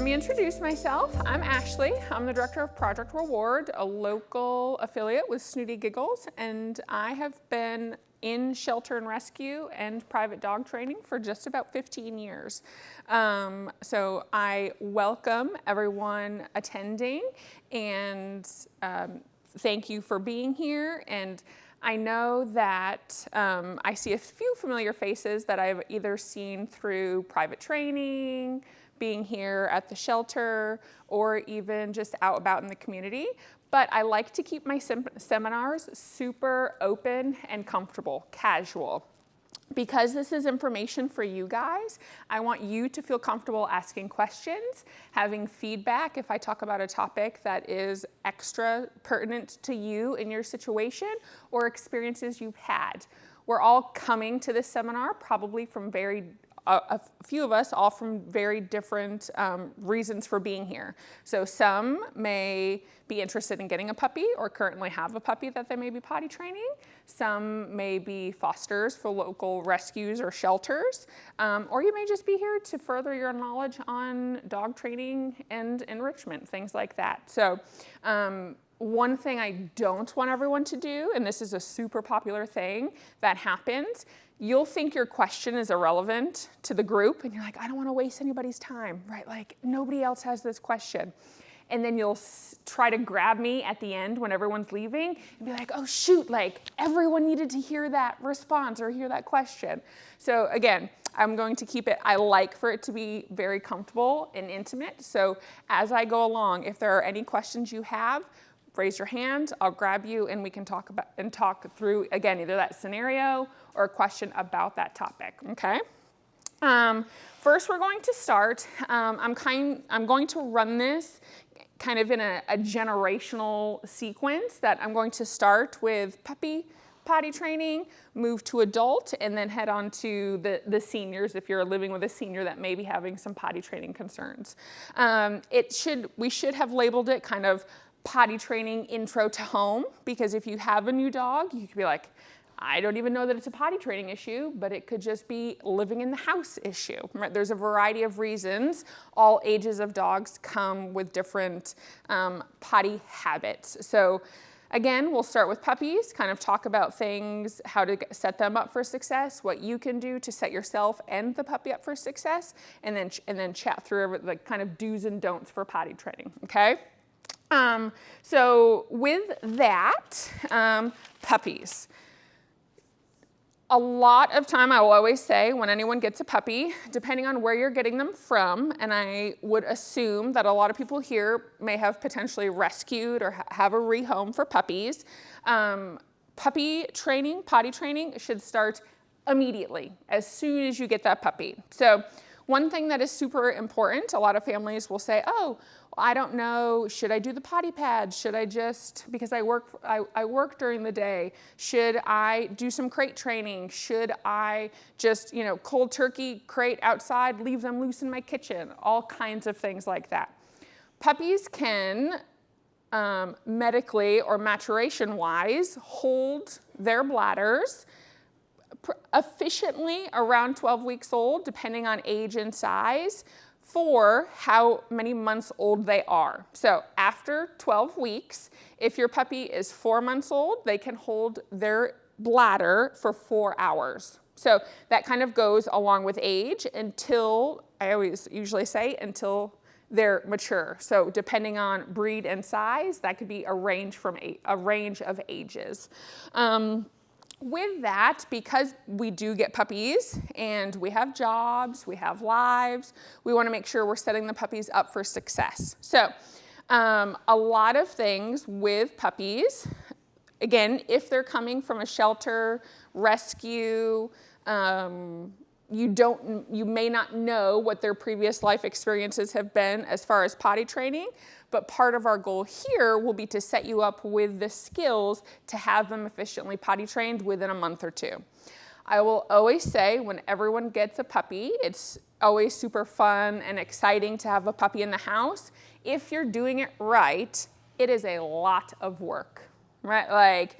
let me introduce myself. I'm Ashley. I'm the director of Project Reward, a local affiliate with Snooty Giggles, and I have been in shelter and rescue and private dog training for just about 15 years. So I welcome everyone attending, and thank you for being here. And I know that I see a few familiar faces that I've either seen through private training, being here at the shelter, or even just out about in the community. But I like to keep my seminars super open and comfortable, casual. Because this is information for you guys, I want you to feel comfortable asking questions, having feedback if I talk about a topic that is extra pertinent to you in your situation or experiences you've had. We're all coming to this seminar probably from a few of us all from very different reasons for being here. So some may be interested in getting a puppy or currently have a puppy that they may be potty training. Some may be fosters for local rescues or shelters. Or you may just be here to further your knowledge on dog training and enrichment, things like that. So one thing I don't want everyone to do, and this is a super popular thing that happens, you'll think your question is irrelevant to the group, and you're like, I don't want to waste anybody's time, right? Like, nobody else has this question. And then you'll try to grab me at the end when everyone's leaving and be like, oh shoot, like everyone needed to hear that response or hear that question. So again, I'm going to keep it, I like for it to be very comfortable and intimate. So as I go along, if there are any questions you have, raise your hand, I'll grab you, and we can talk through, again, either that scenario or a question about that topic, okay? First, we're going to start. I'm going to run this kind of in a generational sequence that I'm going to start with puppy potty training, move to adult, and then head on to the seniors if you're living with a senior that may be having some potty training concerns. We should have labeled it kind of potty training intro to home, because if you have a new dog, you could be like, I don't even know that it's a potty training issue, but it could just be living in the house issue, right? There's a variety of reasons. All ages of dogs come with different potty habits. So again, we'll start with puppies, kind of talk about things, how to set them up for success, what you can do to set yourself and the puppy up for success, and then chat through the kind of do's and don'ts for potty training, okay? So with that, puppies. A lot of time, I will always say, when anyone gets a puppy, depending on where you're getting them from, and I would assume that a lot of people here may have potentially rescued or have a rehome for puppies, puppy training, potty training should start immediately, as soon as you get that puppy. So one thing that is super important, a lot of families will say, oh, I don't know, should I do the potty pads? Should I just, because I work during the day, should I do some crate training? Should I just, cold turkey crate outside, leave them loose in my kitchen? All kinds of things like that. Puppies can, medically or maturation-wise, hold their bladders efficiently around 12 weeks old, depending on age and size, for how many months old they are. So after 12 weeks, if your puppy is 4 months old, they can hold their bladder for 4 hours. So that kind of goes along with age until, I always usually say, until they're mature. So depending on breed and size, that could be a range of ages. With that, because we do get puppies and we have jobs, we have lives, we want to make sure we're setting the puppies up for success. So a lot of things with puppies, again, if they're coming from a shelter, rescue, you may not know what their previous life experiences have been as far as potty training, but part of our goal here will be to set you up with the skills to have them efficiently potty trained within a month or two. I will always say when everyone gets a puppy, it's always super fun and exciting to have a puppy in the house. If you're doing it right, it is a lot of work, right? Like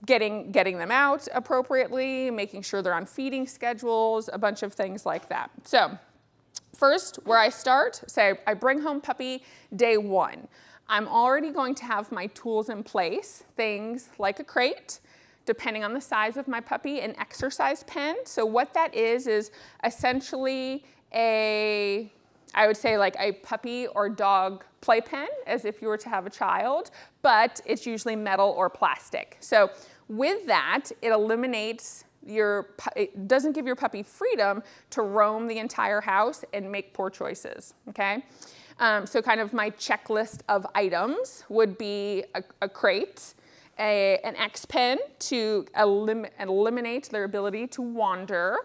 getting them out appropriately, making sure they're on feeding schedules, a bunch of things like that. So First, where I start, say I bring home puppy day 1. I'm already going to have my tools in place, things like a crate, depending on the size of my puppy, an exercise pen. So what that is essentially I would say like a puppy or dog playpen, as if you were to have a child, but it's usually metal or plastic. So with that, it eliminates it doesn't give your puppy freedom to roam the entire house and make poor choices, okay? So kind of my checklist of items would be a crate, an X pen to eliminate their ability to wander.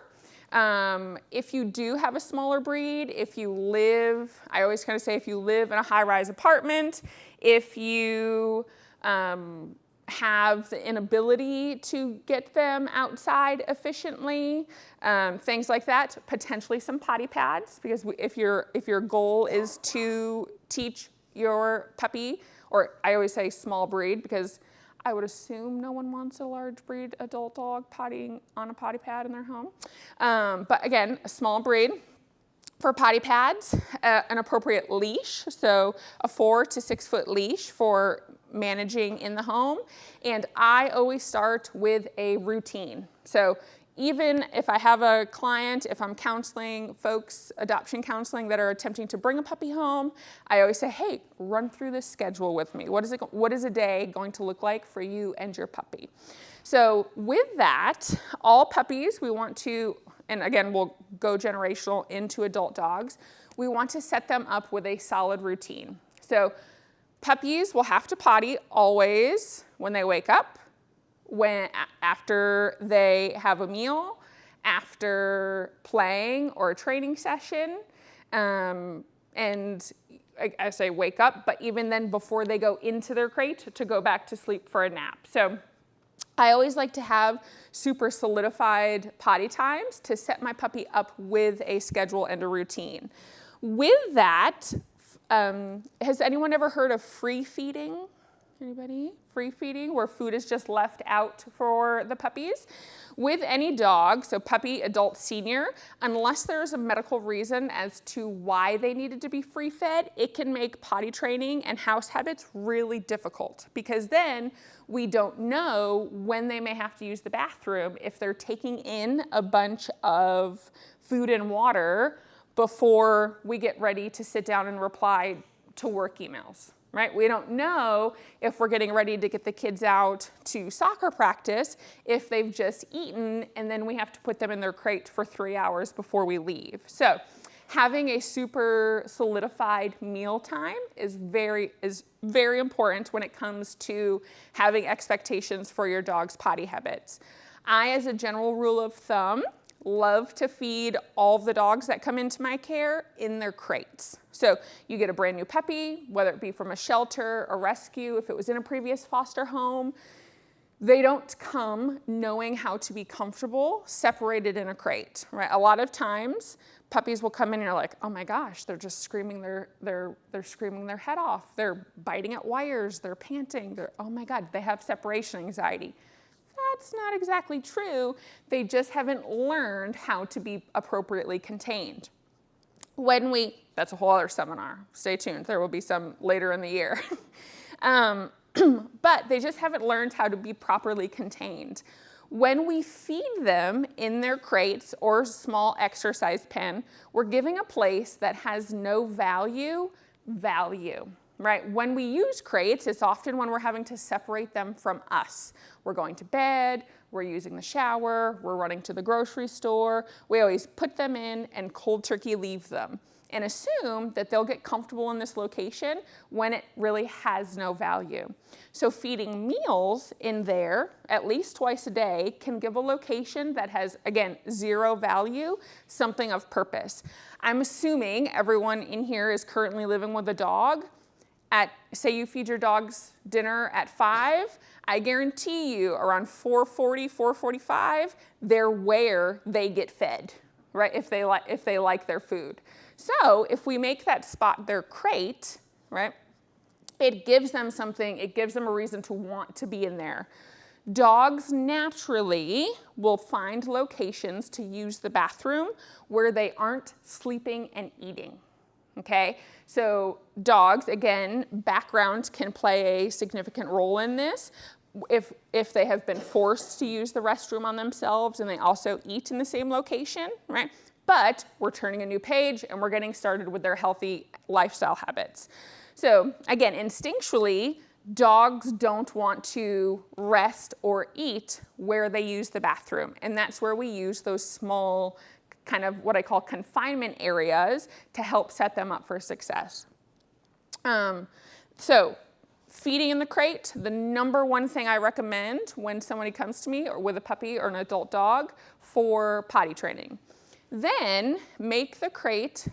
If you do have a smaller breed, if you live, I always kind of say if you live in a high-rise apartment, if you have the inability to get them outside efficiently, things like that, potentially some potty pads, because if your goal is to teach your puppy, or I always say small breed, because I would assume no one wants a large breed adult dog pottying on a potty pad in their home. But again, a small breed. For potty pads, an appropriate leash, so a 4 to 6 foot leash for managing in the home. And I always start with a routine. So even if I have a client, if I'm counseling folks, adoption counseling that are attempting to bring a puppy home, I always say, hey, run through this schedule with me. What is a day going to look like for you and your puppy? So with that, all puppies, we want to, and again, we'll go generational into adult dogs, we want to set them up with a solid routine. So puppies will have to potty always when they wake up, after they have a meal, after playing or a training session, and I say wake up, but even then before they go into their crate to go back to sleep for a nap. So I always like to have super solidified potty times to set my puppy up with a schedule and a routine. With that, has anyone ever heard of free feeding? Anybody? Free feeding, where food is just left out for the puppies? With any dog, so puppy, adult, senior, unless there's a medical reason as to why they needed to be free fed, it can make potty training and house habits really difficult, because then we don't know when they may have to use the bathroom if they're taking in a bunch of food and water before we get ready to sit down and reply to work emails. Right? We don't know if we're getting ready to get the kids out to soccer practice if they've just eaten and then we have to put them in their crate for 3 hours before we leave. So having a super solidified meal time is very important when it comes to having expectations for your dog's potty habits. I, as a general rule of thumb, love to feed all of the dogs that come into my care in their crates. So you get a brand new puppy, whether it be from a shelter, a rescue, if it was in a previous foster home, they don't come knowing how to be comfortable separated in a crate, right? A lot of times puppies will come in and you're like, oh my gosh, they're just screaming they're screaming their head off. They're biting at wires, they're panting, oh my God, they have separation anxiety. That's not exactly true. They just haven't learned how to be appropriately contained. That's a whole other seminar. Stay tuned. There will be some later in the year. But they just haven't learned how to be properly contained. When we feed them in their crates or small exercise pen, we're giving a place that has no value. Right? When we use crates, it's often when we're having to separate them from us. We're going to bed, we're using the shower, we're running to the grocery store. We always put them in and cold turkey leave them and assume that they'll get comfortable in this location when it really has no value. So feeding meals in there at least twice a day can give a location that has, again, zero value, something of purpose. I'm assuming everyone in here is currently living with a dog. Say you feed your dogs dinner at 5, I guarantee you around 4:40, 4:45, they're where they get fed, right? If they like their food. So if we make that spot their crate, right, it gives them something, it gives them a reason to want to be in there. Dogs naturally will find locations to use the bathroom where they aren't sleeping and eating. Okay, so dogs, again, background can play a significant role in this. If they have been forced to use the restroom on themselves and they also eat in the same location, right? But we're turning a new page and we're getting started with their healthy lifestyle habits. So again, instinctually, dogs don't want to rest or eat where they use the bathroom. And that's where we use those small kind of what I call confinement areas to help set them up for success. So feeding in the crate, the number one thing I recommend when somebody comes to me or with a puppy or an adult dog for potty training. Then make the crate,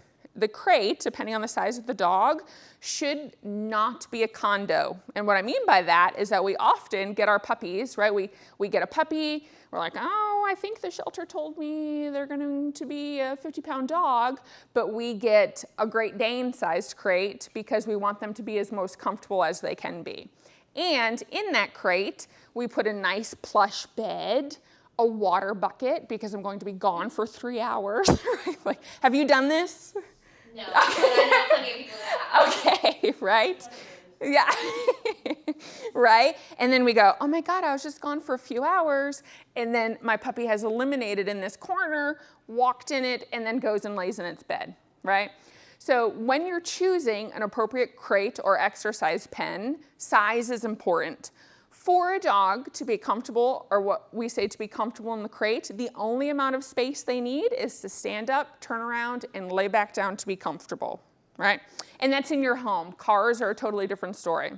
depending on the size of the dog, should not be a condo. And what I mean by that is that we often get our puppies, right? We get a puppy, we're like, oh, I think the shelter told me they're going to be a 50-pound dog, but we get a Great Dane-sized crate because we want them to be as most comfortable as they can be. And in that crate, we put a nice plush bed, a water bucket, because I'm going to be gone for 3 hours. Like, have you done this? No, but I know plenty of people that have. Okay, right? Yeah, right? And then we go, oh my God, I was just gone for a few hours. And then my puppy has eliminated in this corner, walked in it, and then goes and lays in its bed, right? So when you're choosing an appropriate crate or exercise pen, size is important. For a dog to be comfortable, or what we say to be comfortable in the crate, the only amount of space they need is to stand up, turn around, and lay back down to be comfortable, right? And that's in your home. Cars are a totally different story.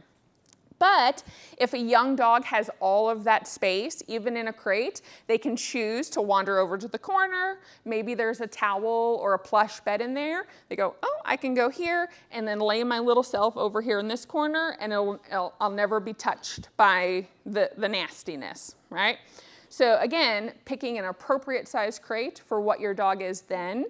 But if a young dog has all of that space, even in a crate, they can choose to wander over to the corner. Maybe there's a towel or a plush bed in there. They go, oh, I can go here and then lay my little self over here in this corner, and I'll never be touched by the nastiness, right? So again, picking an appropriate size crate for what your dog is then.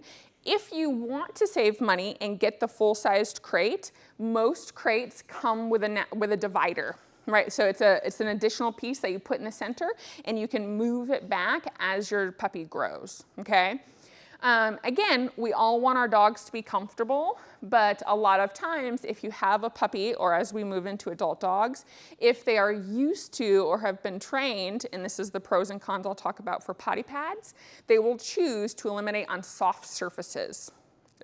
If you want to save money and get the full-sized crate, most crates come with a divider, right? So it's an additional piece that you put in the center, and you can move it back as your puppy grows, okay? Again, we all want our dogs to be comfortable, but a lot of times if you have a puppy, or as we move into adult dogs, if they are used to or have been trained, and this is the pros and cons I'll talk about for potty pads, they will choose to eliminate on soft surfaces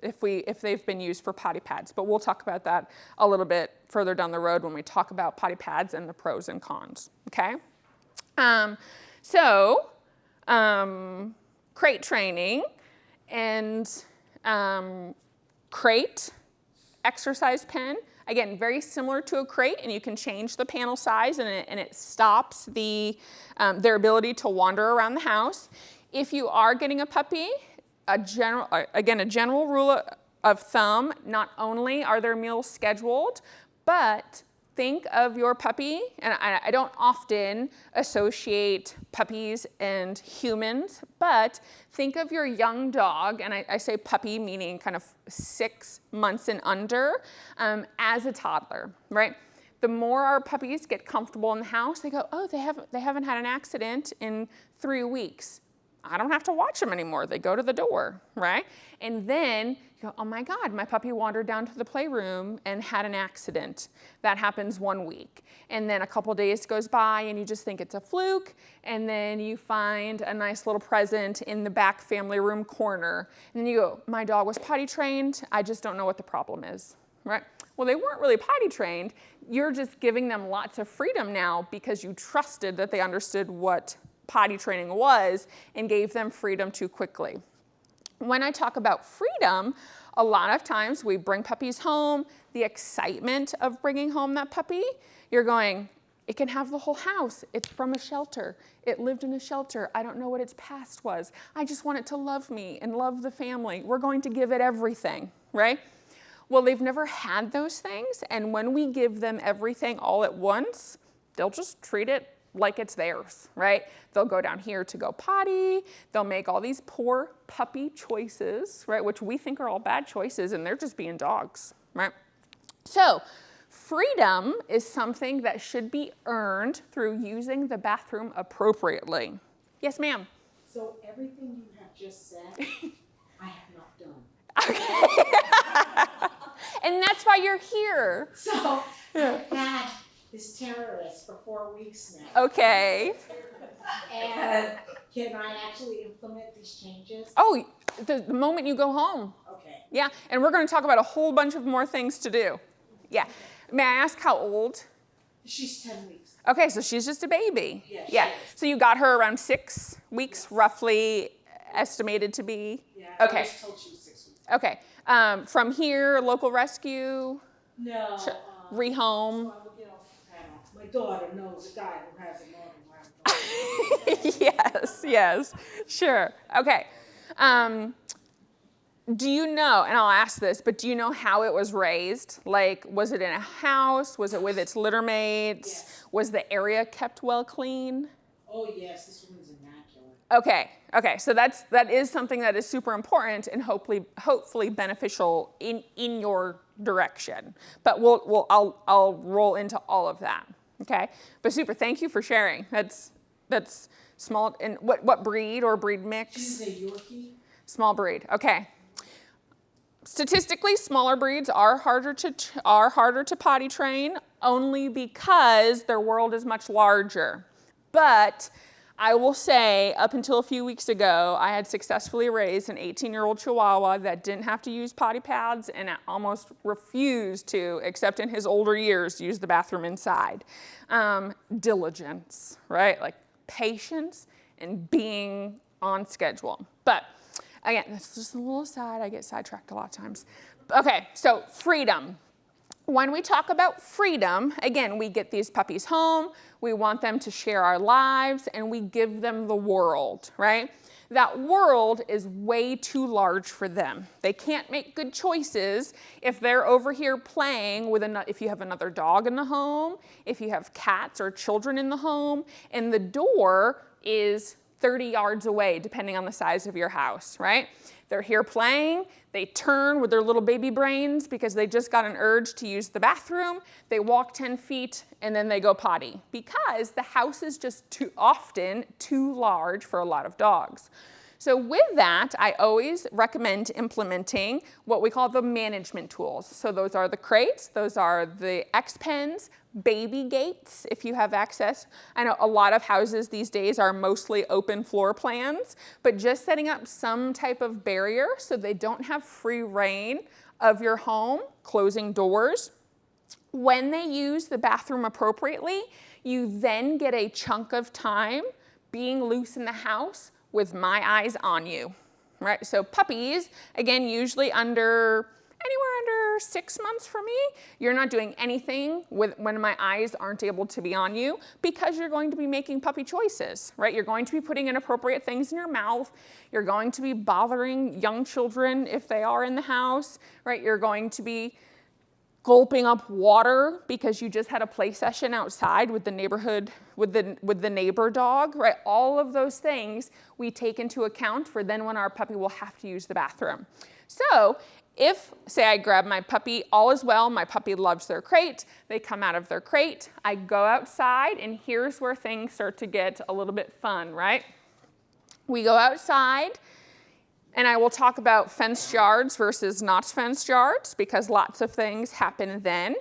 if they've been used for potty pads. But we'll talk about that a little bit further down the road when we talk about potty pads and the pros and cons, okay? Crate training. And crate, exercise pen, again, very similar to a crate, and you can change the panel size, and it stops their ability to wander around the house. If you are getting a puppy, a general rule of thumb, not only are their meals scheduled, but think of your puppy, and I don't often associate puppies and humans, but think of your young dog, and I say puppy meaning kind of 6 months and under, as a toddler, right? The more our puppies get comfortable in the house, they go, oh, they haven't had an accident in 3 weeks. I don't have to watch them anymore. They go to the door, right? And then you go, oh my God, my puppy wandered down to the playroom and had an accident. That happens 1 week. And then a couple days goes by and you just think it's a fluke. And then you find a nice little present in the back family room corner. And then you go, my dog was potty trained. I just don't know what the problem is, right? Well, they weren't really potty trained. You're just giving them lots of freedom now because you trusted that they understood what potty training was and gave them freedom too quickly. When I talk about freedom, a lot of times we bring puppies home, the excitement of bringing home that puppy, you're going, it can have the whole house. It's from a shelter. It lived in a shelter. I don't know what its past was. I just want it to love me and love the family. We're going to give it everything, right? Well, they've never had those things, and when we give them everything all at once, they'll just treat it like it's theirs, right? They'll go down here to go potty. They'll make all these poor puppy choices, right? Which we think are all bad choices, and they're just being dogs, right? So Freedom is something that should be earned through using the bathroom appropriately. Yes, ma'am. So everything you have just said, I have not done. And that's why you're here. So I've had this terrorist for 4 weeks now. Okay. And can I actually implement these changes? Oh, the moment you go home. Okay. Yeah, and we're going to talk about a whole bunch of more things to do. Yeah. May I ask how old? She's 10 weeks. Okay, so she's just a baby. Yeah, Yeah. she is. So you got her around 6 weeks, roughly estimated to be? Yeah, Okay. I was told she was 6 weeks. Okay. From here, local rescue, No. rehome. So my daughter knows a guy who has a mom who has a Yes, yes, sure. Okay. Do you know, and I'll ask this, but do you know how it was raised? Like, was it in a house? Was it with its litter mates? Yes. Was the area kept well clean? Oh, yes, this woman's immaculate. Okay, so that is something that is super important and hopefully beneficial in your direction. But I'll roll into all of that. Okay, but super. Thank you for sharing. That's small. And what breed or breed mix? She's a Yorkie. Small breed. Okay. Statistically, smaller breeds are harder to potty train only because their world is much larger. But I will say, up until a few weeks ago, I had successfully raised an 18-year-old Chihuahua that didn't have to use potty pads and almost refused to, except in his older years, use the bathroom inside. Diligence, right? Like patience and being on schedule. But again, that's just a little aside. I get sidetracked a lot of times. Okay, so freedom. When we talk about freedom, again, we get these puppies home, we want them to share our lives, and we give them the world, right? That world is way too large for them. They can't make good choices if they're over here playing with if you have another dog in the home, if you have cats or children in the home, and the door is 30 yards away, depending on the size of your house, right? They're here playing, they turn with their little baby brains because they just got an urge to use the bathroom, they walk 10 feet, and then they go potty because the house is just too large for a lot of dogs. So with that, I always recommend implementing what we call the management tools. So those are the crates, those are the X-pens, baby gates if you have access. I know a lot of houses these days are mostly open floor plans, but just setting up some type of barrier so they don't have free reign of your home, closing doors. When they use the bathroom appropriately, you then get a chunk of time being loose in the house with my eyes on you, right? So puppies, again, usually anywhere under 6 months for me, you're not doing anything when my eyes aren't able to be on you because you're going to be making puppy choices, right? You're going to be putting inappropriate things in your mouth. You're going to be bothering young children if they are in the house, right? You're going to be gulping up water because you just had a play session outside with the neighbor dog, right? All of those things we take into account for then when our puppy will have to use the bathroom. So if, say I grab my puppy, all is well, my puppy loves their crate, they come out of their crate, I go outside, and here's where things start to get a little bit fun, right? We go outside, and I will talk about fenced yards versus not fenced yards because lots of things happen then.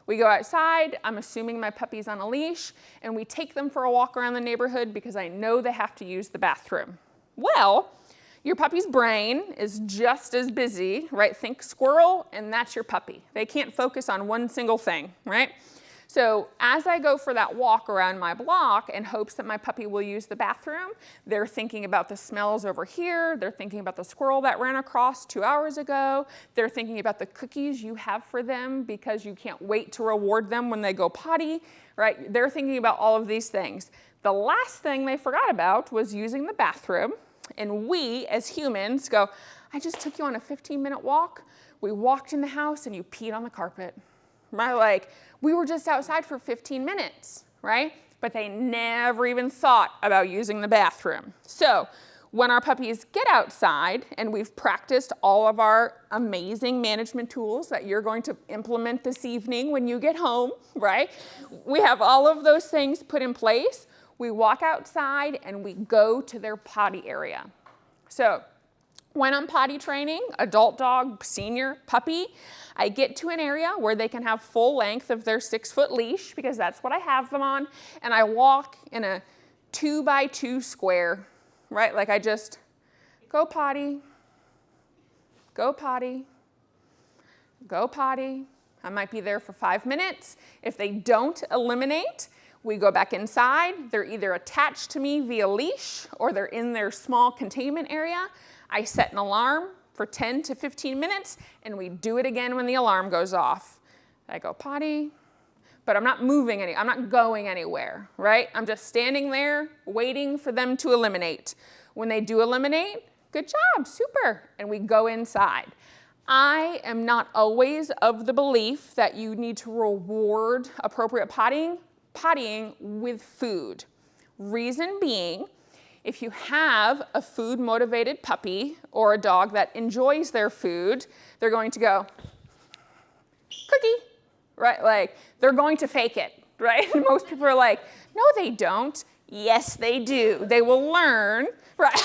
We go outside, I'm assuming my puppy's on a leash, and we take them for a walk around the neighborhood because I know they have to use the bathroom. Well, your puppy's brain is just as busy, right? Think squirrel, and that's your puppy. They can't focus on one single thing, right? So as I go for that walk around my block in hopes that my puppy will use the bathroom, they're thinking about the smells over here. They're thinking about the squirrel that ran across 2 hours ago. They're thinking about the cookies you have for them because you can't wait to reward them when they go potty, right? They're thinking about all of these things. The last thing they forgot about was using the bathroom. And we, as humans, go, I just took you on a 15-minute walk. We walked in the house and you peed on the carpet. Right? Like, we were just outside for 15 minutes, right? But they never even thought about using the bathroom. So When our puppies get outside and we've practiced all of our amazing management tools that you're going to implement this evening when you get home, right? We have all of those things put in place. We walk outside and we go to their potty area. So when I'm potty training, adult dog, senior, puppy, I get to an area where they can have full length of their 6-foot leash, because that's what I have them on, and I walk in a 2x2 square, right? Like I just go potty, go potty, go potty. I might be there for 5 minutes. If they don't eliminate, we go back inside. They're either attached to me via leash or they're in their small containment area. I set an alarm for 10 to 15 minutes and we do it again when the alarm goes off. I go potty, but I'm not moving I'm not going anywhere, right? I'm just standing there waiting for them to eliminate. When they do eliminate, good job, super, and we go inside. I am not always of the belief that you need to reward appropriate pottying with food. Reason being, if you have a food-motivated puppy or a dog that enjoys their food, they're going to go, cookie, right? Like, they're going to fake it, right? And most people are like, no, they don't. Yes, they do. They will learn, right?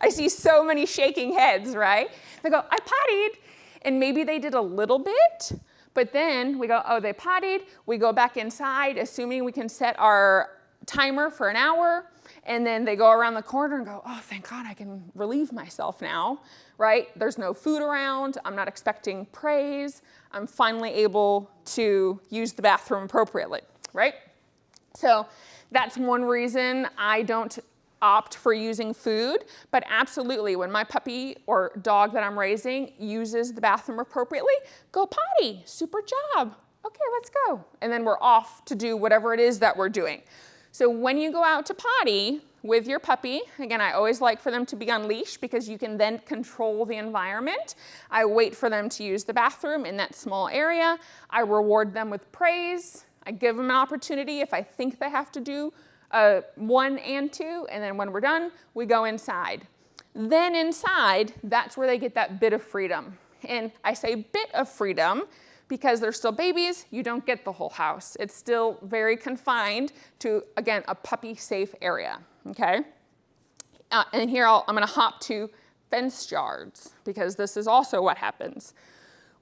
I see so many shaking heads, right? They go, I pottied, and maybe they did a little bit, but then we go, oh, they pottied. We go back inside, assuming we can set our timer for an hour, and then they go around the corner and go, oh, thank God I can relieve myself now, right? There's no food around. I'm not expecting praise. I'm finally able to use the bathroom appropriately, right? So that's one reason I don't opt for using food, but absolutely when my puppy or dog that I'm raising uses the bathroom appropriately, go potty, super job. Okay, let's go. And then we're off to do whatever it is that we're doing. So when you go out to potty with your puppy, again, I always like for them to be on leash because you can then control the environment. I wait for them to use the bathroom in that small area. I reward them with praise. I give them an opportunity if I think they have to do 1 and 2, and then when we're done, we go inside. Then inside, that's where they get that bit of freedom. And I say bit of freedom because they're still babies, you don't get the whole house. It's still very confined to, again, a puppy-safe area, okay? And here I'm gonna hop to fenced yards because this is also what happens.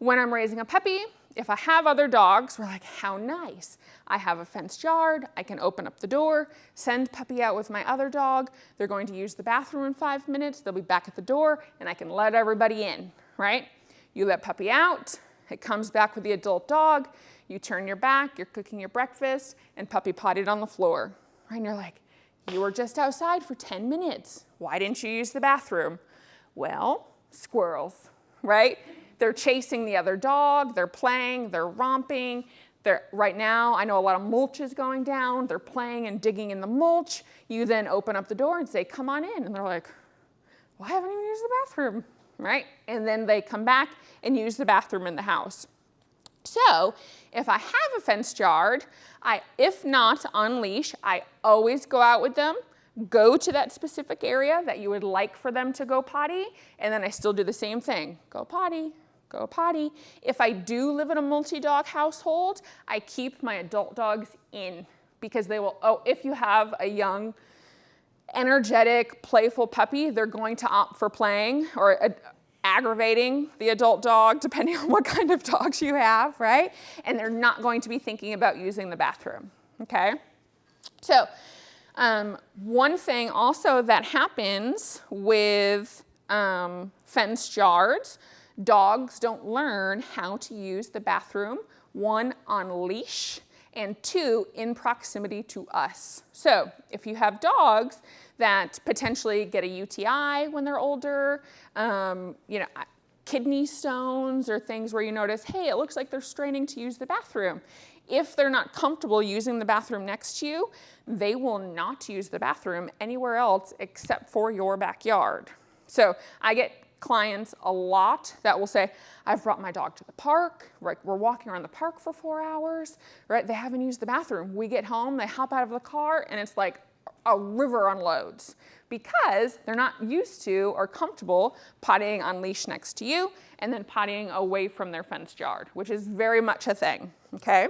When I'm raising a puppy, if I have other dogs, we're like, how nice. I have a fenced yard, I can open up the door, send puppy out with my other dog, they're going to use the bathroom in 5 minutes, they'll be back at the door, and I can let everybody in, right? You let puppy out, it comes back with the adult dog, you turn your back, you're cooking your breakfast, and puppy potted on the floor, right? And you're like, you were just outside for 10 minutes. Why didn't you use the bathroom? Well, squirrels, right? They're chasing the other dog, they're playing, they're romping. Right now, I know a lot of mulch is going down, they're playing and digging in the mulch. You then open up the door and say, come on in. And they're like, well, I haven't even used the bathroom, right? And then they come back and use the bathroom in the house. So if I have a fenced yard, if not on leash, I always go out with them, go to that specific area that you would like for them to go potty, and then I still do the same thing. Go potty, go potty. If I do live in a multi-dog household, I keep my adult dogs in because they will, if you have a young, energetic, playful puppy, they're going to opt for playing or aggravating the adult dog, depending on what kind of dogs you have, right? And they're not going to be thinking about using the bathroom, okay? So one thing also that happens with fenced yards, dogs don't learn how to use the bathroom, 1, on leash, and 2, in proximity to us. So if you have dogs that potentially get a UTI when they're older, kidney stones or things where you notice, hey, it looks like they're straining to use the bathroom. If they're not comfortable using the bathroom next to you, they will not use the bathroom anywhere else except for your backyard. So I get clients a lot that will say, I've brought my dog to the park, right? We're walking around the park for 4 hours, right? They haven't used the bathroom. We get home, they hop out of the car, and it's like a river unloads because they're not used to or comfortable pottying on leash next to you and then pottying away from their fenced yard, which is very much a thing, okay?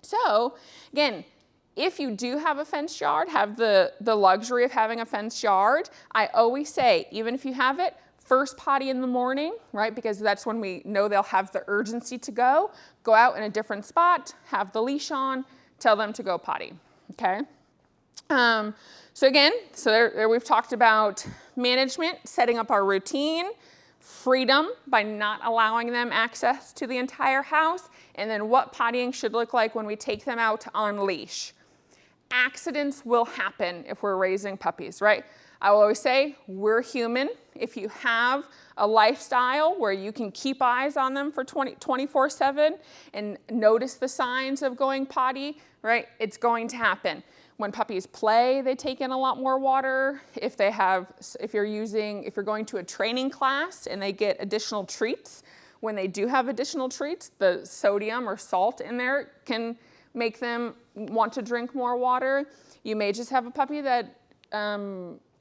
So again, if you do have a fenced yard, have the luxury of having a fenced yard, I always say, even if you have it, first potty in the morning, right? Because that's when we know they'll have the urgency to go. Go out in a different spot, have the leash on, tell them to go potty, okay? So again, there we've talked about management, setting up our routine, freedom by not allowing them access to the entire house, and then what pottying should look like when we take them out on leash. Accidents will happen if we're raising puppies, right? I will always say, we're human. If you have a lifestyle where you can keep eyes on them for 24/7 and notice the signs of going potty, right, it's going to happen. When puppies play, they take in a lot more water. If you're going to a training class and they get additional treats, when they do have additional treats, the sodium or salt in there can make them want to drink more water. You may just have a puppy that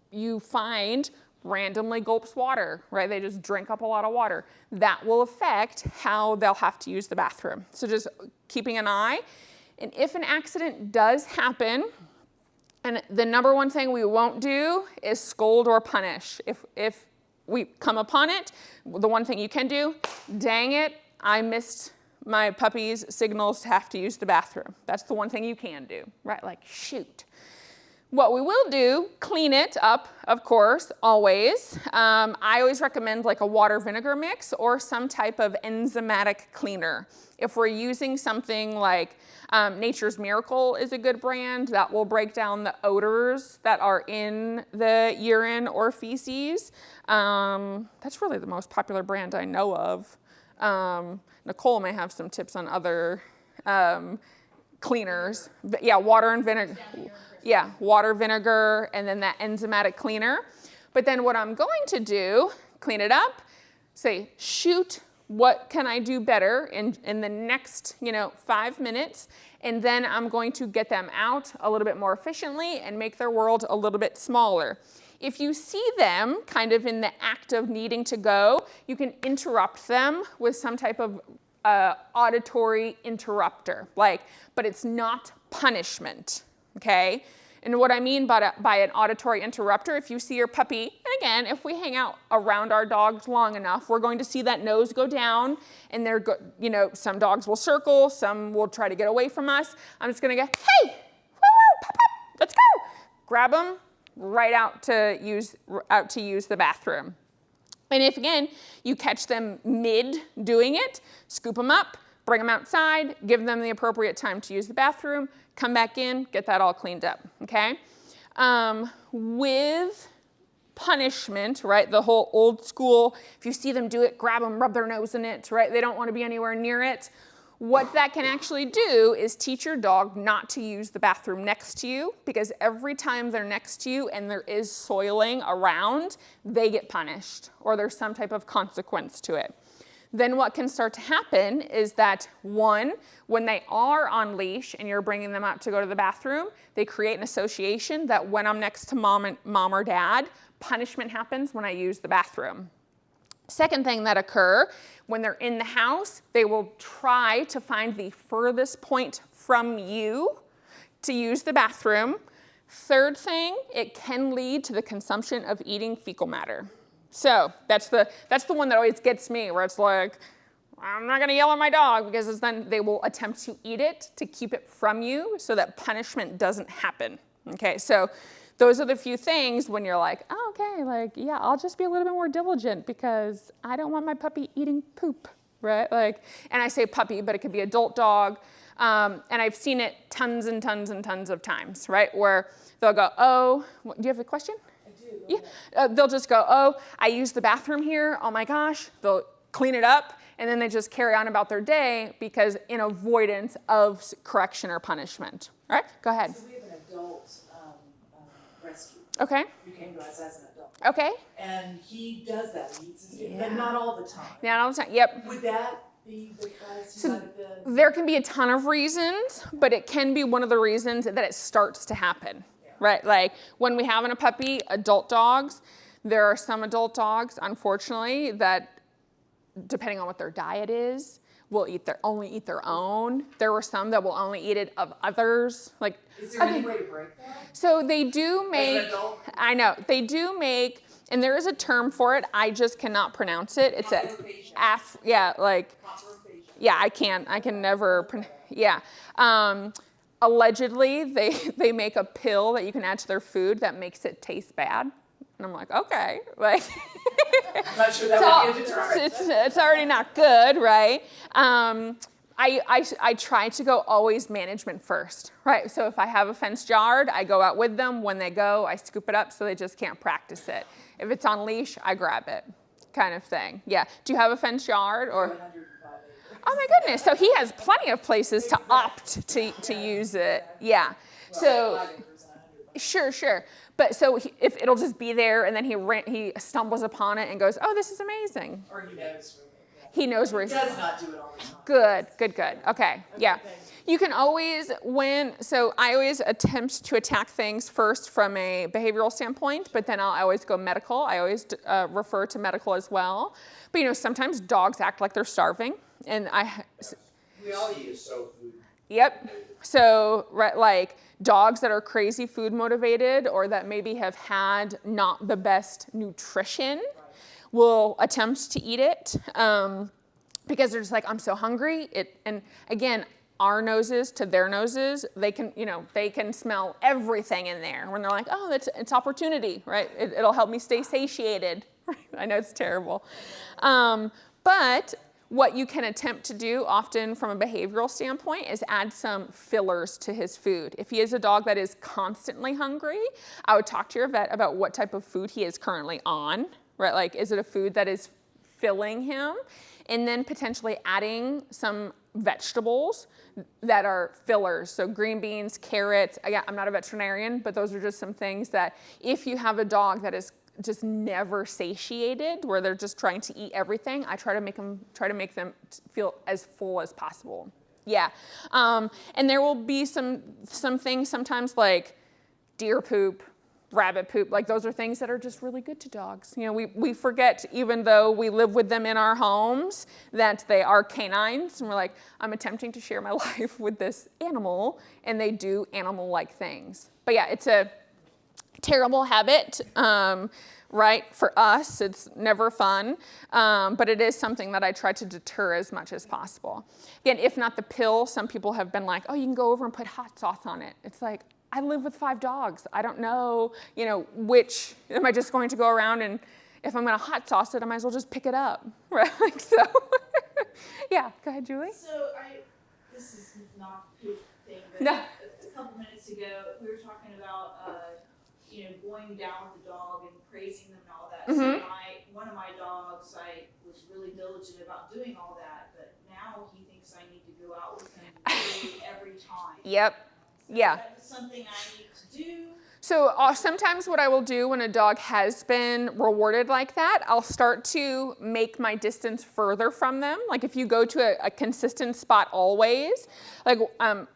you find randomly gulps water, right? They just drink up a lot of water. That will affect how they'll have to use the bathroom. So just keeping an eye. And if an accident does happen, and the number one thing we won't do is scold or punish. If we come upon it, the one thing you can do, dang it, I missed my puppy's signals to have to use the bathroom. That's the one thing you can do, right? Like, shoot. What we will do, clean it up, of course, always. I always recommend like a water vinegar mix or some type of enzymatic cleaner. If we're using something like Nature's Miracle is a good brand that will break down the odors that are in the urine or feces. That's really the most popular brand I know of. Nicole may have some tips on other cleaners. But yeah, water and vinegar. Yeah, water, vinegar, and then that enzymatic cleaner. But then what I'm going to do, clean it up, say, shoot, what can I do better in the next 5 minutes? And then I'm going to get them out a little bit more efficiently and make their world a little bit smaller. If you see them kind of in the act of needing to go, you can interrupt them with some type of auditory interrupter, but it's not punishment. Okay, and what I mean by an auditory interrupter, if you see your puppy, and again, if we hang out around our dogs long enough, we're going to see that nose go down, and some dogs will circle, some will try to get away from us. I'm just going to go, hey, woo, pop, pop, let's go. Grab them right out to use the bathroom. And if again you catch them mid doing it, scoop them up, bring them outside, give them the appropriate time to use the bathroom, come back in, get that all cleaned up, okay? With punishment, right, the whole old school, if you see them do it, grab them, rub their nose in it, right? They don't want to be anywhere near it. What that can actually do is teach your dog not to use the bathroom next to you, because every time they're next to you and there is soiling around, they get punished or there's some type of consequence to it. Then what can start to happen is that, one, when they are on leash and you're bringing them out to go to the bathroom, they create an association that when I'm next to mom or dad, punishment happens when I use the bathroom. Second thing that occur, when they're in the house, they will try to find the furthest point from you to use the bathroom. Third thing, it can lead to the consumption of eating fecal matter. So that's the one that always gets me, where it's like, I'm not going to yell at my dog, because then they will attempt to eat it to keep it from you so that punishment doesn't happen. Okay, so those are the few things when you're like, oh, okay, yeah, I'll just be a little bit more diligent because I don't want my puppy eating poop, right? And I say puppy, but it could be adult dog. And I've seen it tons and tons and tons of times, right? Where they'll go, oh, do you have a question? Yeah, they'll just go, oh, I used the bathroom here. Oh my gosh, they'll clean it up, and then they just carry on about their day because in avoidance of correction or punishment. All right, go ahead. So we have an adult rescue. Okay. Who came to us as an adult. Okay. And he does that. He eats his food, but not all the time. Not all the time. Yep. Would that be because he might have been? There can be a ton of reasons, but it can be one of the reasons that it starts to happen. Yeah. right? Like when we have a puppy, adult dogs, there are some adult dogs, unfortunately, that depending on what their diet is, will only eat their own. There were some that will only eat it of others. Like, Is there any way to break that? so they do make, As an adult? I know, they do make, and there is a term for it, I just cannot pronounce it. It's I can never, allegedly, they make a pill that you can add to their food that makes it taste bad. And I'm like, okay, like, I'm not sure that would be a deterrent. it's already not good, right? I try to go always management first, right? So if I have a fenced yard, I go out with them. When they go, I scoop it up so they just can't practice it. If it's on leash, I grab it, kind of thing. Yeah. Do you have a fenced yard or? 105 acres. Oh my goodness. So he has plenty of places to opt to use it. Yeah. So. 5 acres and 100. Sure. But so if it'll just be there and then he stumbles upon it and goes, oh, this is amazing. Or he knows where they go. He knows where He does not do it all the time. Good. Okay. Yeah. You can always, I always attempt to attack things first from a behavioral standpoint, but then I'll always go medical. I always refer to medical as well. But sometimes dogs act like they're starving. And Reality is so food. Yep. So, like dogs that are crazy food motivated or that maybe have had not the best nutrition will attempt to eat it because they're just like, I'm so hungry. And again, our noses to their noses, they can smell everything in there. When they're like, oh, it's opportunity, right? It'll help me stay satiated. I know it's terrible. But what you can attempt to do often from a behavioral standpoint is add some fillers to his food. If he is a dog that is constantly hungry, I would talk to your vet about what type of food he is currently on, right? Like, is it a food that is filling him? And then potentially adding some vegetables that are fillers. So green beans, carrots. Again, I'm not a veterinarian, but those are just some things that if you have a dog that is just never satiated, where they're just trying to eat everything, I try to make them feel as full as possible. Yeah, and there will be some things sometimes like deer poop, rabbit poop. Like those are things that are just really good to dogs. We forget, even though we live with them in our homes, that they are canines, and we're like, I'm attempting to share my life with this animal, and they do animal-like things. But yeah, it's a terrible habit, right? For us, it's never fun, but it is something that I try to deter as much as possible. Again, if not the pill, some people have been like, oh, you can go over and put hot sauce on it. It's like, I live with 5 dogs. I don't know, which, am I just going to go around and if I'm going to hot sauce it, I might as well just pick it up, right? Like so, yeah, go ahead, Julie. So this is not a poop thing, but No. a couple minutes ago, we were talking about, going down with the dog and praising them and all that. Mhm. So one of my dogs, I was really diligent about doing all that, but now he thinks I need to go out with him really every time. Yep. So Yeah. that's something I need to do. So sometimes what I will do when a dog has been rewarded like that, I'll start to make my distance further from them. Like if you go to a consistent spot always, like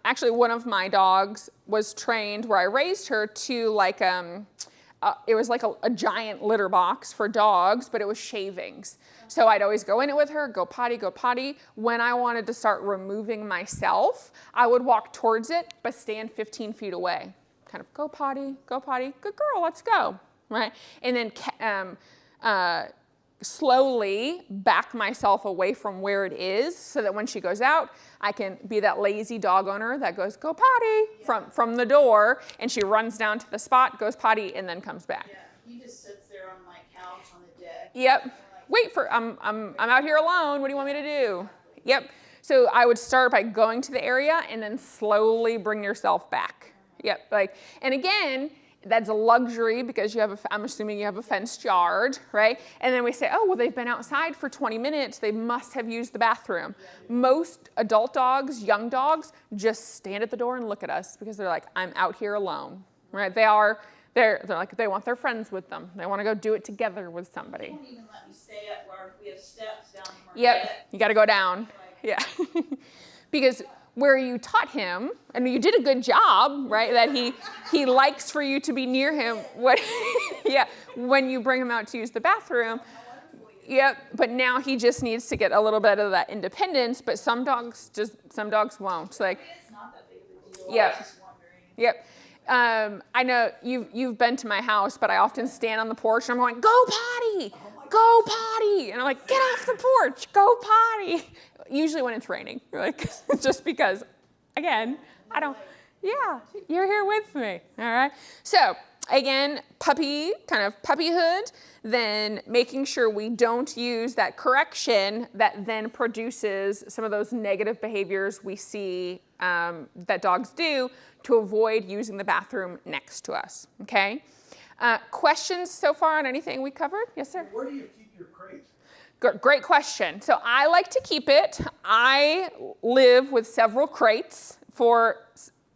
actually one of my dogs was trained where I raised her to like, it was like a giant litter box for dogs, but it was shavings. So I'd always go in it with her, go potty. When I wanted to start removing myself, I would walk towards it, but stand 15 feet away. Kind of go potty, good girl, let's go, right? And then slowly back myself away from where it is so that when she goes out, I can be that lazy dog owner that goes, go potty from the door, and she runs down to the spot, goes potty, and then comes back. Yeah, he just sits there on my couch on the deck. Yep. Wait for, I'm out here alone, what do you want me to do? Yep. So I would start by going to the area and then slowly bring yourself back. Yep, and again, that's a luxury because I'm assuming you have a fenced yard, right? And then we say, oh, well, they've been outside for 20 minutes. They must have used the bathroom. Most adult dogs, young dogs, just stand at the door and look at us because they're like, I'm out here alone, right? They're like, they want their friends with them. They want to go do it together with They somebody. won't even let me stay up where we have steps down from our Yep, deck. you got to go down. Like, Yeah, because where you taught him, and you did a good job, right? That he likes for you to be near him when you bring him out to use the bathroom. Yep, but now he just needs to get a little bit of that independence, but some dogs won't. Like, It's not that big of a deal. Yep. I was just wondering. Yep. I know you've been to my house, but I often stand on the porch and I'm going, go potty, go potty. And I'm like, get off the porch, go potty. Usually when it's raining, like, just because, again, you're here with me, all right? So, again, puppyhood, then making sure we don't use that correction that then produces some of those negative behaviors we see that dogs do to avoid using the bathroom next to us, okay? Questions so far on anything we covered? Yes, sir? Where do you keep your crate? Great question. So I like to keep it. I live with several crates for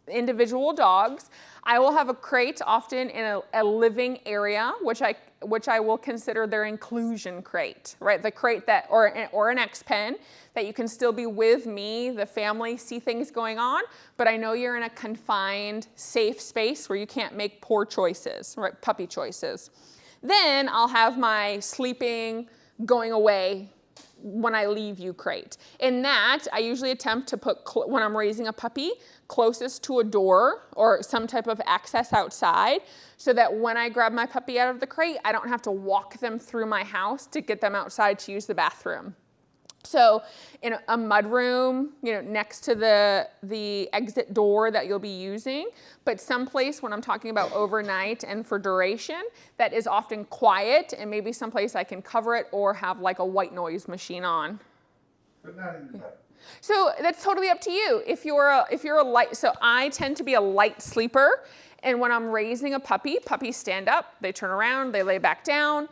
individual dogs. I will have a crate often in a living area, which I will consider their inclusion crate, right? The crate that, or an X-pen, that you can still be with me, the family, see things going on, but I know you're in a confined, safe space where you can't make poor choices, right? Puppy choices. Then I'll have my sleeping, going away when I leave you crate. In that, I usually attempt to put, when I'm raising a puppy, closest to a door or some type of access outside, so that when I grab my puppy out of the crate, I don't have to walk them through my house to get them outside to use the bathroom. So in a mudroom, next to the exit door that you'll be using, but someplace when I'm talking about overnight and for duration, that is often quiet, and maybe someplace I can cover it or have like a white noise machine on. But not in the bed. So that's totally up to you. If you're a light, so I tend to be a light sleeper, and when I'm raising a puppy, puppies stand up, they turn around, they lay back down.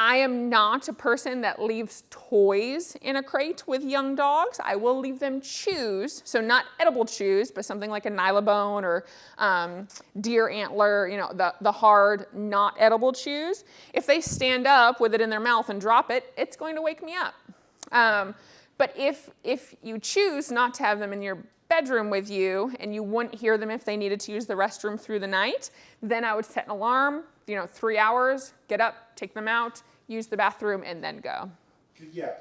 I am not a person that leaves toys in a crate with young dogs. I will leave them chews, so not edible chews, but something like a nylabone or deer antler, the hard, not edible chews. If they stand up with it in their mouth and drop it, it's going to wake me up. But if you choose not to have them in your bedroom with you and you wouldn't hear them if they needed to use the restroom through the night, then I would set an alarm, 3 hours, get up, take them out, use the bathroom, and then go. Yeah.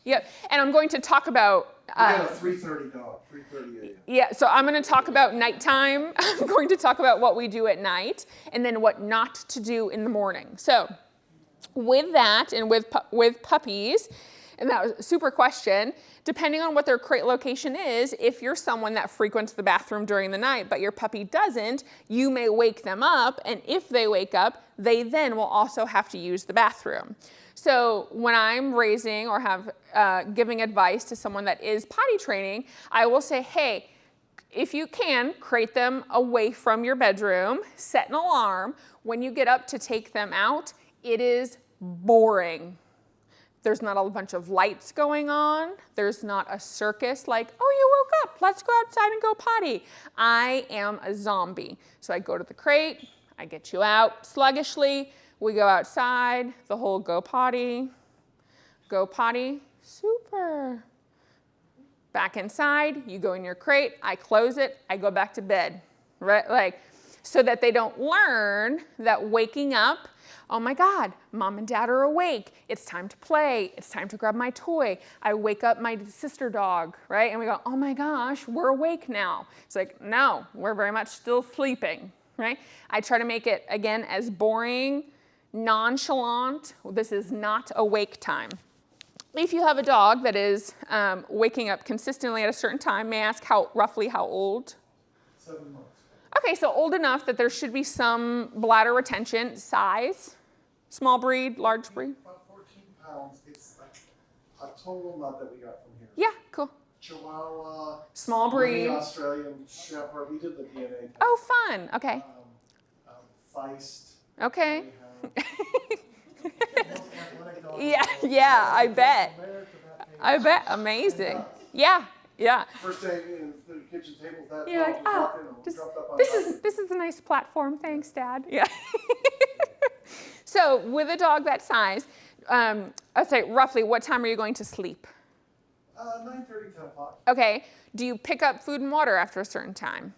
Yep, and I'm going to talk about... We got a 3:30 dog, 3:30 a.m. Yeah, so I'm going to talk about nighttime. I'm going to talk about what we do at night and then what not to do in the morning. So with that and with puppies, and that was a super question, depending on what their crate location is, if you're someone that frequents the bathroom during the night but your puppy doesn't, you may wake them up, and if they wake up, they then will also have to use the bathroom. So when I'm raising or have giving advice to someone that is potty training, I will say, hey, if you can, crate them away from your bedroom, set an alarm. When you get up to take them out, it is boring. There's not a bunch of lights going on. There's not a circus like, oh, you woke up, let's go outside and go potty. I am a zombie. So I go to the crate, I get you out sluggishly, we go outside, the whole go potty, super. Back inside, you go in your crate, I close it, I go back to bed, right? So that they don't learn that waking up, oh my God, mom and dad are awake. It's time to play. It's time to grab my toy. I wake up my sister dog, right? And we go, oh my gosh, we're awake now. It's like, no, we're very much still sleeping, right? I try to make it, again, as boring, nonchalant. This is not awake time. If you have a dog that is waking up consistently at a certain time, may I ask roughly how old? 7 months. Okay, so old enough that there should be some bladder retention. Size? Small breed, large breed? About 14 pounds. It's a total nut that we got from here. Yeah, cool. Chihuahua. Small breed. Mini Australian Shepherd. We did the DNA test. Oh, fun. Okay. Feist. Okay. Yeah, Yeah, I bet. Amazing. Yeah. First day in the kitchen table, that You're like, oh, this is a nice platform. Thanks, Dad. Yeah. So with a dog that size, I'd say roughly what time are you going to sleep? 9:30, 10 o'clock. Okay. Do you pick up food and water after a certain time?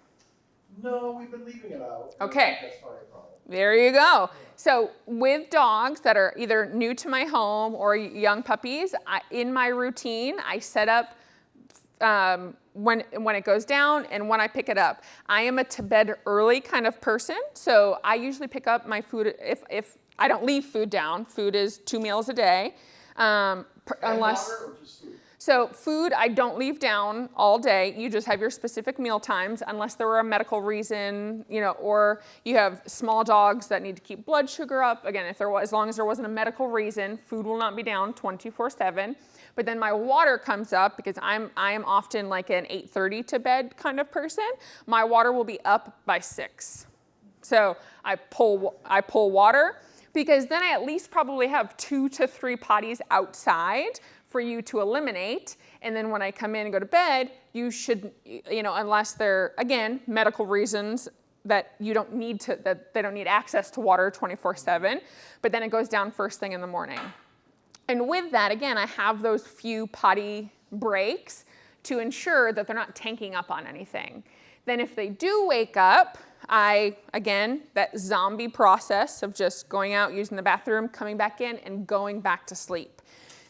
No, we've been leaving it out. I don't Okay. think that's probably a problem. There you go. So with dogs that are either new to my home or young puppies, in my routine, I set up when it goes down and when I pick it up. I am a to bed early kind of person, so I usually pick up my food if I don't leave food down. Food is 2 meals a day, And unless. water or just food? So food, I don't leave down all day. You just have your specific meal times unless there were a medical reason, or you have small dogs that need to keep blood sugar up. Again, as long as there wasn't a medical reason, food will not be down 24/7. But then my water comes up because I am often like an 8:30 to bed kind of person. My water will be up by 6. So I pull water because then I at least probably have 2 to 3 potties outside for you to eliminate. And then when I come in and go to bed, you should, unless they're, again, medical reasons that they don't need access to water 24/7, but then it goes down first thing in the morning. And with that, again, I have those few potty breaks to ensure that they're not tanking up on anything. Then if they do wake up, that zombie process of just going out, using the bathroom, coming back in, and going back to sleep.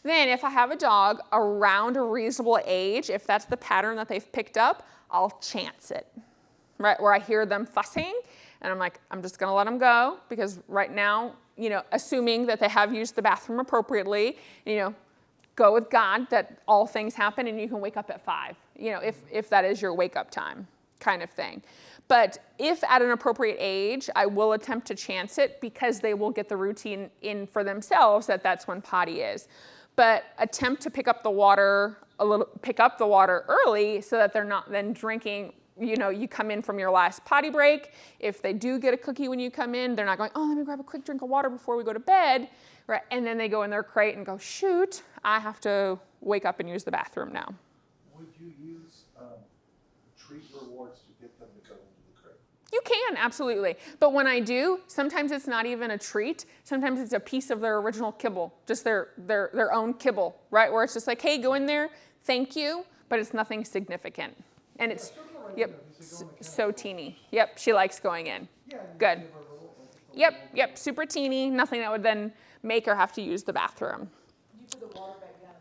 Then if I have a dog around a reasonable age, if that's the pattern that they've picked up, I'll chance it, right? Where I hear them fussing, and I'm like, I'm just gonna let them go, because right now, assuming that they have used the bathroom appropriately, go with God that all things happen and you can wake up at 5, if that is your wake up time kind of thing. But if at an appropriate age, I will attempt to chance it because they will get the routine in for themselves that that's when potty is. But attempt to pick up the water early so that they're not then drinking. You come in from your last potty break. If they do get a cookie when you come in, they're not going, oh, let me grab a quick drink of water before we go to bed, right? And then they go in their crate and go, shoot, I have to wake up and use the bathroom now. Would you use treat rewards to get them to go into the crate? You can, absolutely. But when I do, sometimes it's not even a treat. Sometimes it's a piece of their original kibble, just their own kibble, right? Where it's just like, hey, go in there, thank you, but it's nothing significant. And it's, so teeny. Yep, she likes going in. Good. Yep, super teeny, nothing that would then make her have to use the bathroom. You put the water back down.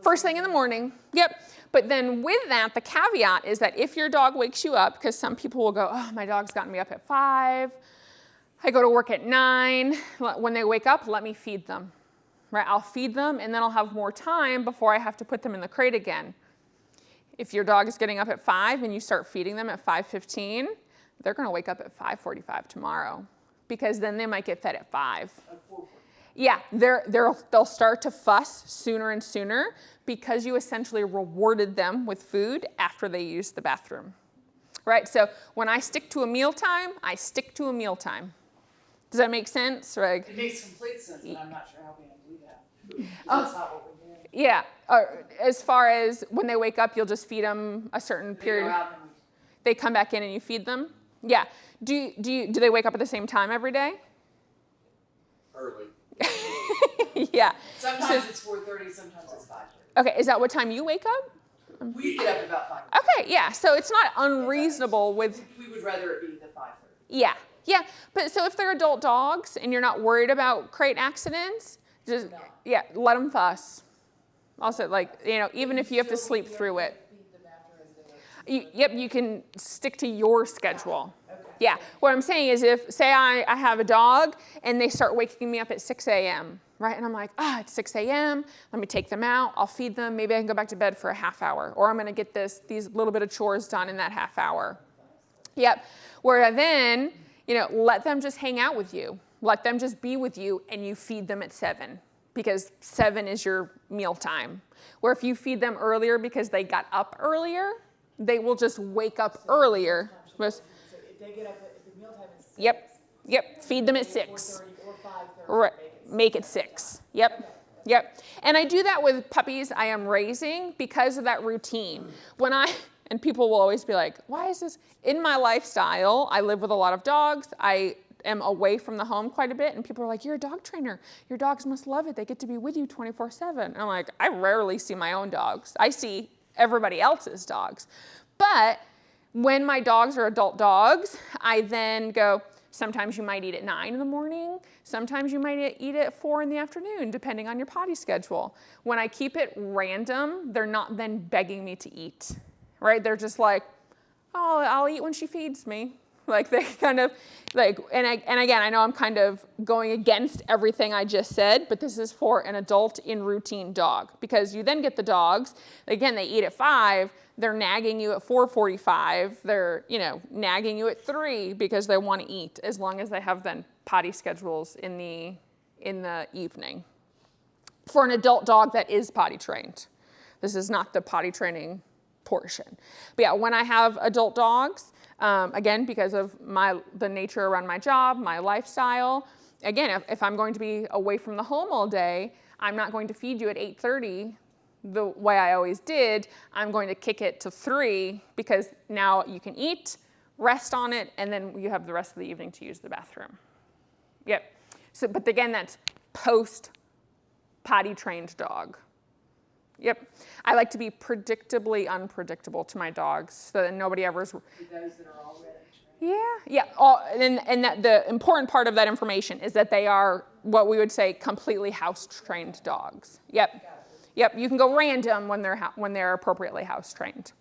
First thing in the morning, yep. But then with that, the caveat is that if your dog wakes you up, because some people will go, oh, my dog's gotten me up at 5, I go to work at 9, when they wake up, let me feed them, right? I'll feed them and then I'll have more time before I have to put them in the crate again. If your dog is getting up at 5 and you start feeding them at 5:15, they're gonna wake up at 5:45 tomorrow, because then they might get fed at 5. Yeah, they'll start to fuss sooner and sooner because you essentially rewarded them with food after they use the bathroom, right? So when I stick to a mealtime, I stick to a mealtime. Does that make sense? Right? It makes complete sense, but I'm not sure how we can do that. That's not what we're doing. Yeah, as far as when they wake up, you'll just feed them a certain period. They go out and They come back in and you feed them? Yeah. Do they wake up at the same time every day? Early. Yeah. sometimes it's 4:30, sometimes it's 5:30. Okay, is that what time you wake up? We get up at about 5:30. Okay, yeah, so it's not unreasonable with, We would rather it be the 5:30. yeah. But so if they're adult dogs and you're not worried about crate accidents, just, yeah, let them fuss. Also, even if you have to sleep through it. You can stick to your schedule. Okay. Yeah, what I'm saying is say I have a dog and they start waking me up at 6 a.m., right? And I'm like, it's 6 a.m., let me take them out, I'll feed them, maybe I can go back to bed for a half hour, or I'm gonna get these little bit of chores done in that half hour. Yep, where then, let them just hang out with you. Let them just be with you and you feed them at 7, because 7 is your meal time. Where if you feed them earlier because they got up earlier, they will just wake up earlier. So if they get up at the mealtime at 6. Yep, feed them at 6. 4:30 or 5:30. Right, make it 6. Yep. And I do that with puppies I am raising because of that routine. And people will always be like, why is this? In my lifestyle, I live with a lot of dogs. I am away from the home quite a bit, and people are like, you're a dog trainer. Your dogs must love it. They get to be with you 24/7. And I'm like, I rarely see my own dogs. I see everybody else's dogs. But when my dogs are adult dogs, I then go, sometimes you might eat at 9 in the morning. Sometimes you might eat at 4 in the afternoon, depending on your potty schedule. When I keep it random, they're not then begging me to eat, right? They're just like, oh, I'll eat when she feeds me. Like they kind of like, and again, I know I'm kind of going against everything I just said, but this is for an adult in routine dog, because you then get the dogs, again, they eat at 5, they're nagging you at 4:45, they're, nagging you at 3 because they want to eat, as long as they have then potty schedules in the evening. For an adult dog that is potty trained. This is not the potty training portion. But yeah, when I have adult dogs, again, because of the nature around my job, my lifestyle, again, if I'm going to be away from the home all day, I'm not going to feed you at 8:30 the way I always did. I'm going to kick it to 3 because now you can eat, rest on it, and then you have the rest of the evening to use the bathroom. Yep. So, but again, that's post potty trained dog. Yep. I like to be predictably unpredictable to my dogs so that nobody ever's. Those that are already trained. Yeah. And that the important part of that information is that they are what we would say completely house trained dogs. Yep. Yep. You can go random when they're appropriately house trained.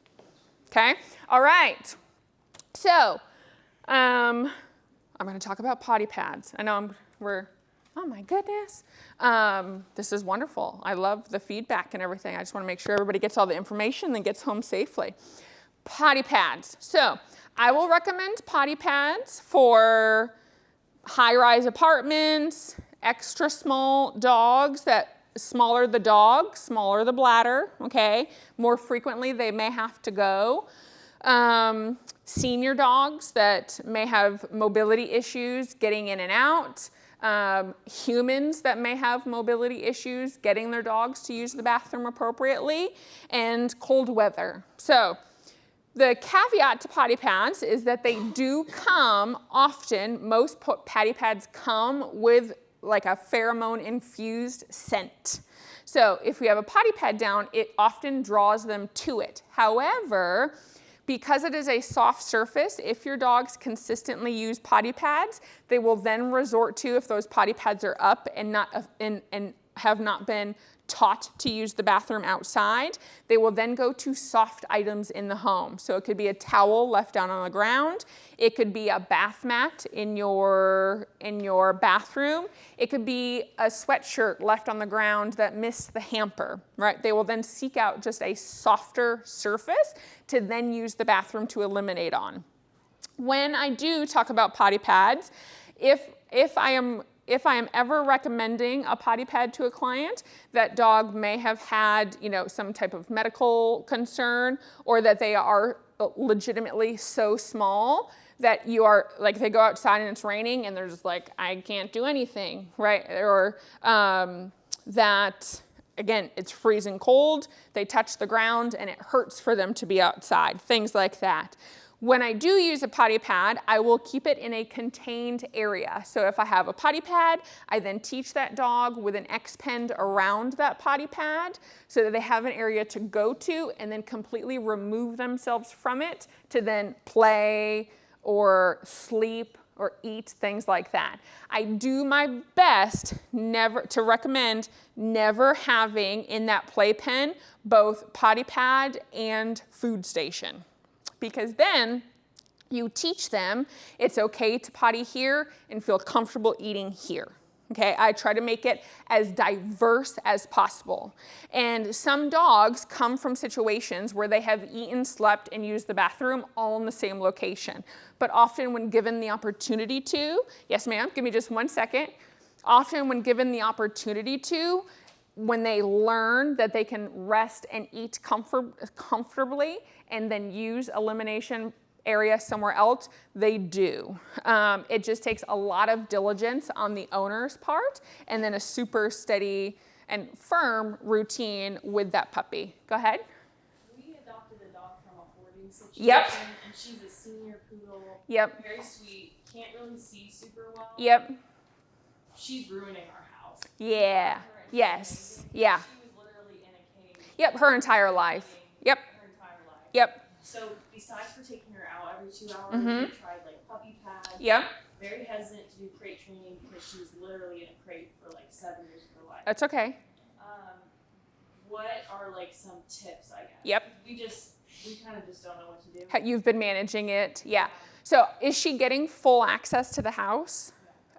Okay. All right. So, I'm going to talk about potty pads. I know oh my goodness. This is wonderful. I love the feedback and everything. I just want to make sure everybody gets all the information and gets home safely. Potty pads. So I will recommend potty pads for high-rise apartments, extra small dogs that smaller the dog, smaller the bladder, okay? More frequently they may have to go. Senior dogs that may have mobility issues getting in and out. Humans that may have mobility issues getting their dogs to use the bathroom appropriately, and cold weather. So the caveat to potty pads is that they do come often, most potty pads come with like a pheromone infused scent. So if we have a potty pad down, it often draws them to it. However, because it is a soft surface, if your dogs consistently use potty pads, they will then resort to, if those potty pads are up and have not been taught to use the bathroom outside, they will then go to soft items in the home. So it could be a towel left down on the ground. It could be a bath mat in your bathroom. It could be a sweatshirt left on the ground that missed the hamper, right? They will then seek out just a softer surface to then use the bathroom to eliminate on. When I do talk about potty pads, if I am ever recommending a potty pad to a client, that dog may have had, some type of medical concern, or that they are legitimately so small that you are, like, they go outside and it's raining and they're just like, I can't do anything, right? Or that, again, it's freezing cold, they touch the ground and it hurts for them to be outside, things like that. When I do use a potty pad, I will keep it in a contained area. So if I have a potty pad, I then teach that dog with an X-Pend around that potty pad so that they have an area to go to and then completely remove themselves from it to then play or sleep or eat, things like that. I do my best to recommend never having in that playpen both potty pad and food station. Because then you teach them it's okay to potty here and feel comfortable eating here. Okay, I try to make it as diverse as possible. And some dogs come from situations where they have eaten, slept, and used the bathroom all in the same location. But often when given the opportunity to, yes ma'am, give me just 1 second. Often when given the opportunity to, when they learn that they can rest and eat comfortably and then use elimination area somewhere else, they do. It just takes a lot of diligence on the owner's part and then a super steady and firm routine with that puppy. Go ahead. We adopted a dog from a hoarding situation. Yep. And she's a senior poodle. Yep. Very sweet. Can't really see super well. Yep. She's ruining our house. Yeah. Yes. Yeah. She was literally in a cage. Yep. Her entire life. Yep. Yep. So besides for taking her out every 2 hours, Mhm. we tried like puppy pads. Yep. Very hesitant to do crate training because she was literally in a crate for like 7 years of her life. That's okay. What are like some tips, I guess? Yep. We kind of just don't know what to do. You've been managing it. Yeah. So is she getting full access to the house?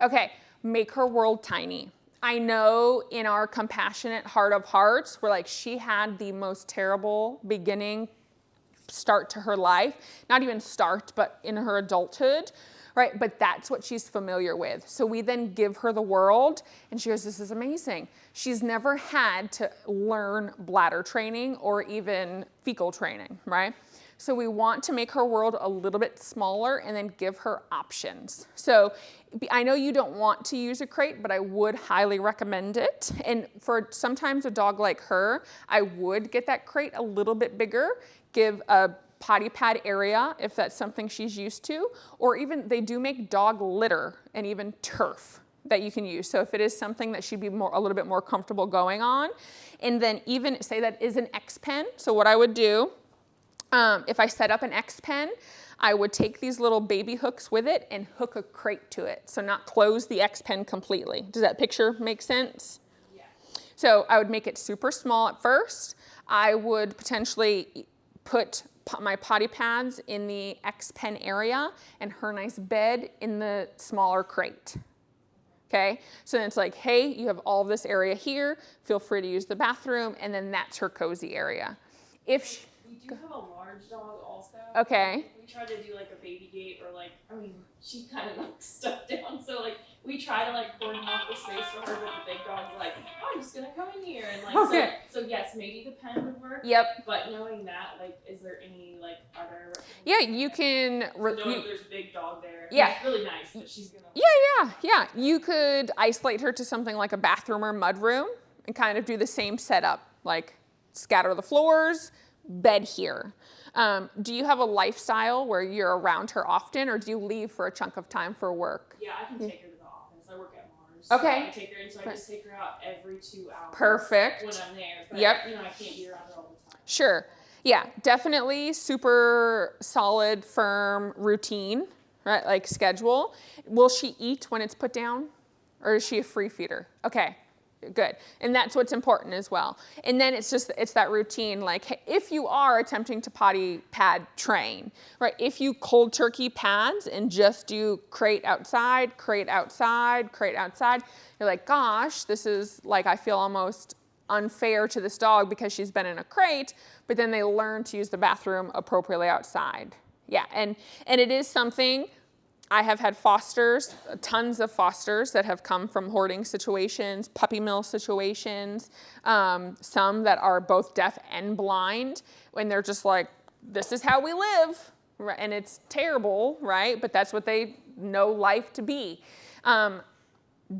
Okay. Make her world tiny. I know in our compassionate heart of hearts, we're like, she had the most terrible beginning start to her life. Not even start, but in her adulthood. Right, but that's what she's familiar with. So we then give her the world, and she goes, this is amazing. She's never had to learn bladder training or even fecal training, right? So we want to make her world a little bit smaller and then give her options. So I know you don't want to use a crate, but I would highly recommend it. And for sometimes a dog like her, I would get that crate a little bit bigger, give a potty pad area if that's something she's used to, or even they do make dog litter and even turf that you can use. So if it is something that she'd be a little bit more comfortable going on, and then even say that is an X pen. So what I would do, if I set up an X pen, I would take these little baby hooks with it and hook a crate to it. So not close the X pen completely. Does that picture make sense? Yeah. So I would make it super small at first. I would potentially put my potty pads in the X pen area and her nice bed in the smaller crate. Okay, so then it's like, hey, you have all this area here, feel free to use the bathroom, and then that's her cozy area. If she, We do have a large dog also. Okay. If we try to do like a baby gate or like, I mean, she kind of knocks stuff down. So like, we try to like cordon off the space for her, but the big dog's like, oh, I'm just gonna come in here and like, Okay. so yes, maybe the pen would work. Yep. But knowing that, like, is there any like other? Yeah, you can. Knowing there's a big dog there. Yeah. It's really nice, but she's gonna. Yeah. You could isolate her to something like a bathroom or mudroom and kind of do the same setup, like scatter the floors, bed here. Do you have a lifestyle where you're around her often, or do you leave for a chunk of time for work? Yeah, I can take her to the office. I work at Mars. Okay. So I take her in, so I just take her out every 2 hours. Perfect. When I'm there. But, Yep. You know, I can't be around her all the time. Sure. Yeah, definitely super solid, firm routine, right? Like schedule. Will she eat when it's put down, or is she a free feeder? Okay. Good. And that's what's important as well. And then it's that routine, like, hey, if you are attempting to potty pad train, right? If you cold turkey pads and just do crate outside, crate outside, crate outside, you're like, gosh, this is like, I feel almost unfair to this dog because she's been in a crate, but then they learn to use the bathroom appropriately outside. Yeah, and it is something. I have had fosters, tons of fosters that have come from hoarding situations, puppy mill situations, some that are both deaf and blind, when they're just like, this is how we live, right? And it's terrible, right? But that's what they know life to be.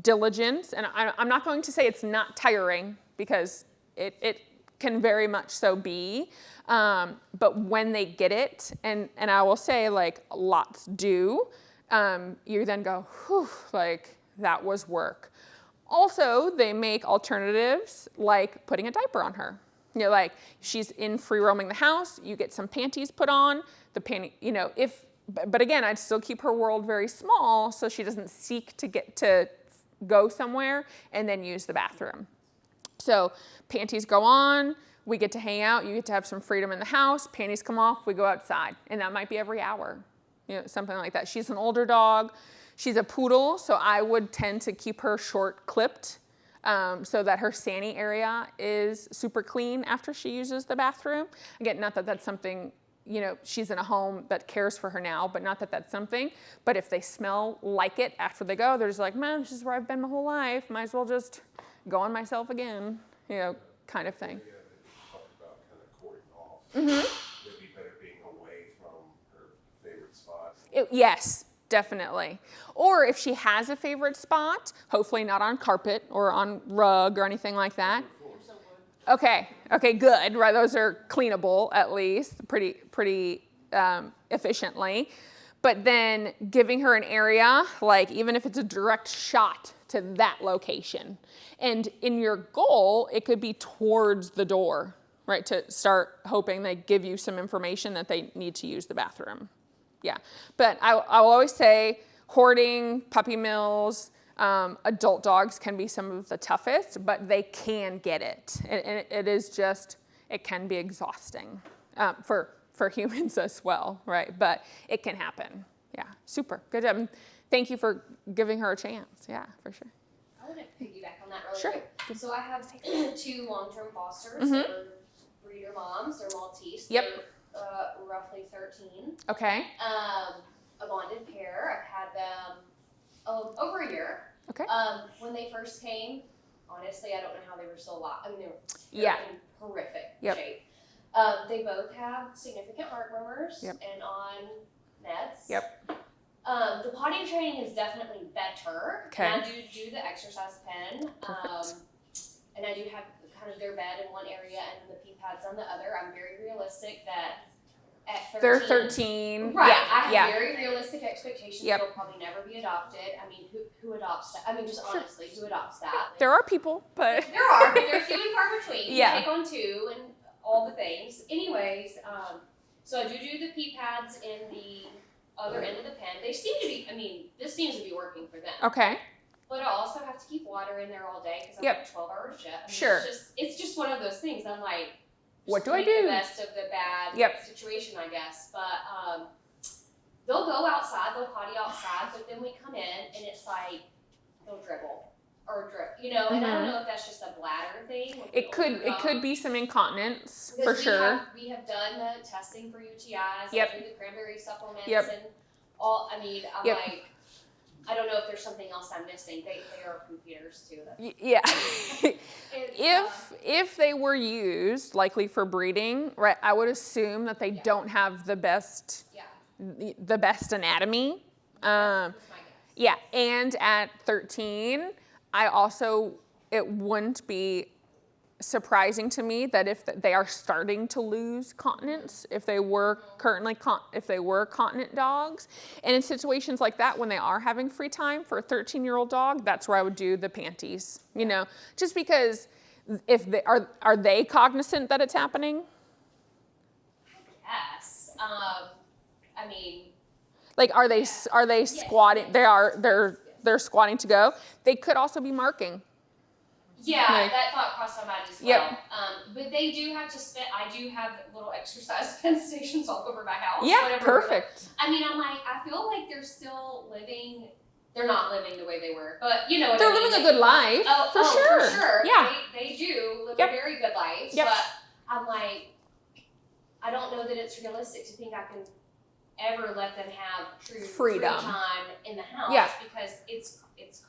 Diligence, and I'm not going to say it's not tiring, because it can very much so be, but when they get it, and I will say, like, lots do, you then go, whew, like, that was work. Also, they make alternatives like putting a diaper on her. You know, like, she's in free roaming the house, you get some panties put on, the panty, you know, but again, I'd still keep her world very small so she doesn't seek to go somewhere and then use the bathroom. So panties go on, we get to hang out, you get to have some freedom in the house, panties come off, we go outside, and that might be every hour. You know, something like that. She's an older dog. She's a poodle, so I would tend to keep her short clipped so that her Sani area is super clean after she uses the bathroom. Again, not that that's something, you know, she's in a home that cares for her now, but not that that's something. But if they smell like it after they go, they're just like, man, this is where I've been my whole life. Might as well just go on myself again, you know, kind of thing. Yeah, they talked about kind of cording off. Mm-hmm. It'd be better being away from her favorite spot. Yes, definitely. Or if she has a favorite spot, hopefully not on carpet or on rug or anything like that. Okay, good, right? Those are cleanable at least, pretty efficiently. But then giving her an area, like even if it's a direct shot to that location. And in your goal, it could be towards the door, right? To start hoping they give you some information that they need to use the bathroom. Yeah, but I'll always say hoarding, puppy mills, adult dogs can be some of the toughest, but they can get it. And it is just, it can be exhausting for humans as well, right? But it can happen. Yeah, super, good job. And thank you for giving her a chance. Yeah, for sure. I want to piggyback on that really Sure. quick. So I have 2 long-term fosters. They're breeder moms. They're Maltese. Yep. They're roughly 13. Okay. A bonded pair. I've had them over a year. Okay. When they first came, honestly, I don't know how they were still alive. I mean, they were Yeah. in horrific Yep. shape. They both have significant heart murmurs Yep. and on meds. Yep. The potty training is definitely better. Okay. And I do the exercise pen. Perfect. And I do have kind of their bed in one area and the pee pads on the other. I'm very realistic that at 13. They're 13. Right. Yeah. I have Yeah. very realistic expectations. Yep. They'll probably never be adopted. I mean, who adopts that? I mean, just honestly, who adopts that? There are people, but There are, but they're few and far between. Yeah. You take on 2 and all the things. Anyways, so I do the pee pads in the other end of the pen. They seem to be, I mean, this seems to be working for them. okay. But I also have to keep water in there all day because I'm Yep. like 12-hour shift. I mean, Sure. It's just one of those things. I'm like, What just do I make do? The best of the bad Yep. situation, I guess. But they'll go outside, they'll potty outside, but then we come in and it's like they'll dribble or drip, you know. And I don't know if that's just a bladder thing. with the It could older it could be some incontinence because for sure. We have done the testing for UTIs. Yep. I do the cranberry supplements Yep. and all. I mean, I'm Yep. like, I don't know if there's something else I'm missing. They are computers too. Yeah. It's, if they were used likely for breeding, right, I would assume that they Yeah. don't have the best yeah, the best anatomy. that's my guess. Yeah, and at 13, it wouldn't be surprising to me that if they are starting to lose continence, if they were continent dogs, and in situations like that when they are having free time for a 13-year-old dog, that's where I would do the panties, you know, just because if they are they cognizant that it's happening? Yes. I mean, Like, are they squatting? They're squatting to go. They could also be marking. yeah, Like- that thought crossed my mind as well. Yep. But they do have to spend. I do have little exercise pen stations all over my house. Yeah, whatever. perfect. I mean, I feel like they're still living. They're not living the way they were, but you know what They're I mean. living a good life, for sure. For sure. Yeah. They do live Yep. a very good life. Yep. But I'm like, I don't know that it's realistic to think I can ever let them have true Freedom. free time in the house Yeah. because it's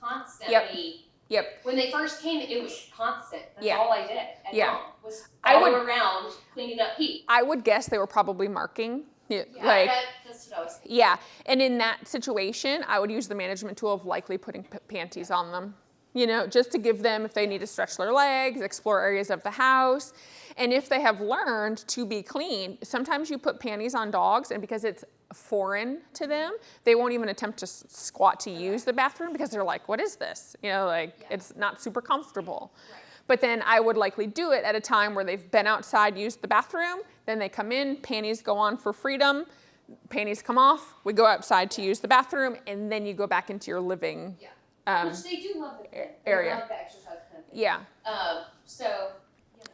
constantly. Yep. When they first came, it was constant. That's Yeah. all I did at Yeah. home was I follow would- around cleaning up pee. I would guess they were probably marking. Yeah, Yeah, like, that's what I was thinking. yeah. And in that situation, I would use the management tool of likely putting panties on them. You know, just to give them, if they need to stretch their legs, explore areas of the house. And if they have learned to be clean, sometimes you put panties on dogs, and because it's foreign to them, they won't even attempt to squat to use the bathroom because they're like, what is this? You know, like, it's not super comfortable. Right. But then I would likely do it at a time where they've been outside, used the bathroom, then they come in, panties go on for freedom, panties come off, we go outside to use the bathroom, and then you go back into your living Yeah. Which they do love the pen. area. They love the exercise pen. yeah. So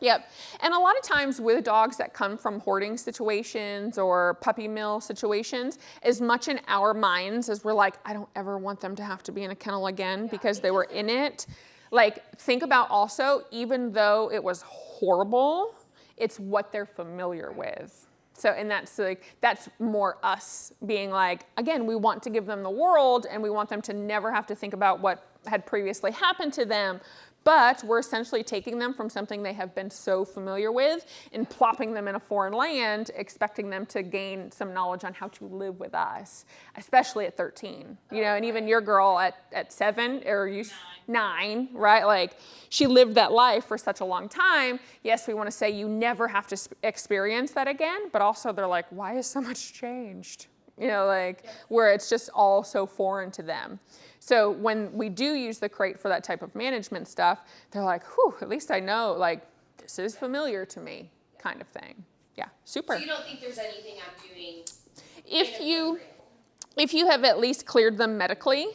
Yep. And a lot of times with dogs that come from hoarding situations or puppy mill situations, as much in our minds as we're like, I don't ever want them to have to be in a kennel again because they were in it. Like, think about also, even though it was horrible, it's what they're familiar with. So, and that's more us being like, again, we want to give them the world and we want them to never have to think about what had previously happened to them. But we're essentially taking them from something they have been so familiar with and plopping them in a foreign land, expecting them to gain some knowledge on how to live with us, especially at 13. You know, and even your girl at 7 or 9, right? Like, she lived that life for such a long time. Yes, we want to say you never have to experience that again, but also they're like, why is so much changed? You know, like, where it's just all so foreign to them. So when we do use the crate for that type of management stuff, they're like, whew, at least I know, like, this is familiar to me. kind of thing. Yeah, super. So you don't think there's anything I'm doing If inappropriate? if you have at least cleared them medically,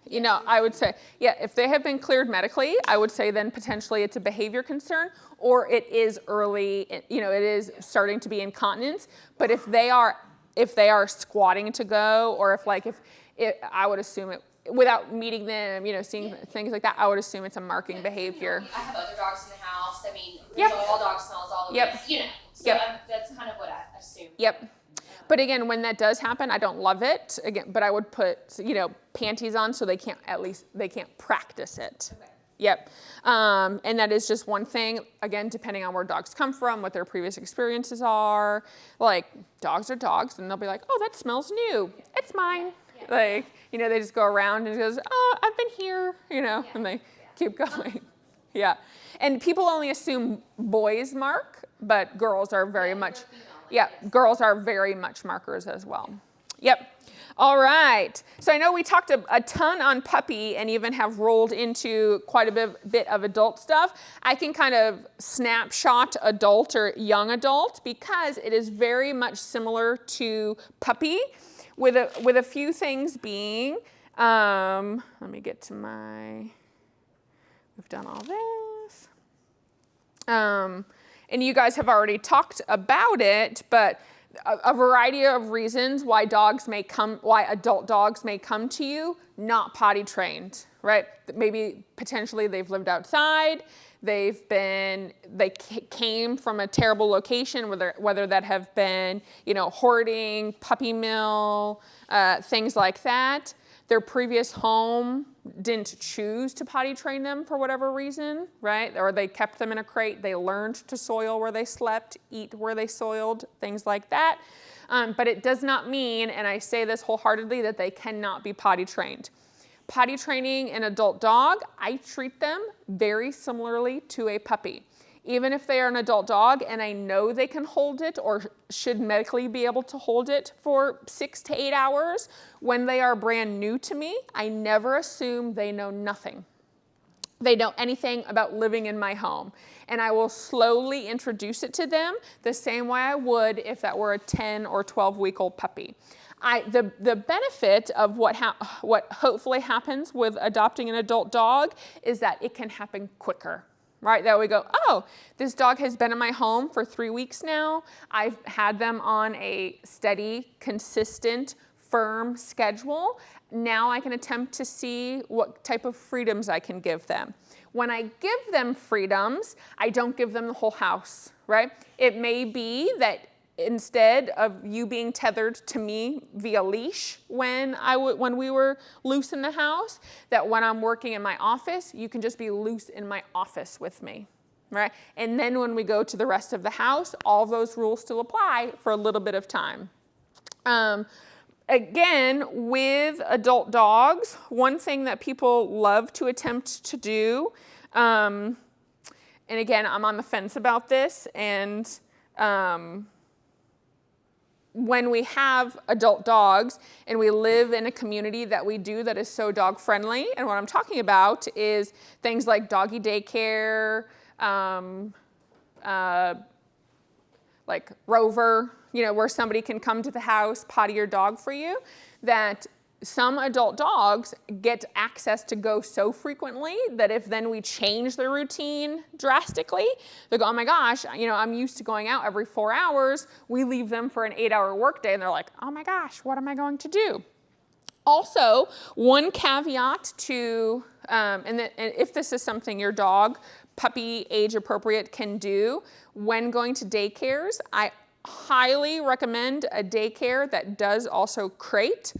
you know, I would say, yeah, if they have been cleared medically, I would say then potentially it's a behavior concern, or it is early, you know, it is starting to be incontinence. But if they are squatting to go, or I would assume it, without meeting them, you know, seeing things like that, I would assume it's a marking behavior. I have other dogs in the house. I mean, Yep. all dog smells all the Yep. way, you know. So Yep. that's kind of what I assume. Yep. But again, when that does happen, I don't love it. Again, but I would put, you know, panties on so they can't practice it. Okay. Yep. And that is just one thing. Again, depending on where dogs come from, what their previous experiences are. Like, dogs are dogs, and they'll be like, oh, that smells new. It's mine. Yeah. Like, you know, they just go around and goes, oh, I've been here, you know, and they keep going. Yeah. And people only assume boys mark, but girls are very much, girls are very much markers as well. Yep. All right. So I know we talked a ton on puppy and even have rolled into quite a bit of adult stuff. I can kind of snapshot adult or young adult because it is very much similar to puppy, with a few things being, let me get to we've done all this. And you guys have already talked about it, but a variety of reasons why adult dogs may come to you not potty trained, right? Maybe potentially they've lived outside, they came from a terrible location, whether that have been, you know, hoarding, puppy mill, things like that. Their previous home didn't choose to potty train them for whatever reason, right? Or they kept them in a crate. They learned to soil where they slept, eat where they soiled, things like that. But it does not mean, and I say this wholeheartedly, that they cannot be potty trained. Potty training an adult dog, I treat them very similarly to a puppy. Even if they are an adult dog and I know they can hold it or should medically be able to hold it for 6 to 8 hours, when they are brand new to me, I never assume they know nothing. They know anything about living in my home. And I will slowly introduce it to them the same way I would if that were a 10 or 12-week-old puppy. The benefit of what hopefully happens with adopting an adult dog is that it can happen quicker. Right, that we go, oh, this dog has been in my home for 3 weeks now. I've had them on a steady, consistent, firm schedule. Now I can attempt to see what type of freedoms I can give them. When I give them freedoms, I don't give them the whole house, right? It may be that instead of you being tethered to me via leash when we were loose in the house, that when I'm working in my office, you can just be loose in my office with me, right? And then when we go to the rest of the house, all those rules still apply for a little bit of time. Again, with adult dogs, one thing that people love to attempt to do, and again, I'm on the fence about this, and when we have adult dogs and we live in a community that is so dog friendly, and what I'm talking about is things like doggy daycare, like Rover, you know, where somebody can come to the house, potty your dog for you, that some adult dogs get access to go so frequently that if then we change the routine drastically, they go, oh my gosh, you know, I'm used to going out every 4 hours. We leave them for an 8-hour workday and they're like, oh my gosh, what am I going to do? Also, one caveat to, and if this is something your dog, puppy age appropriate, can do, when going to daycares, I highly recommend a daycare that does also crate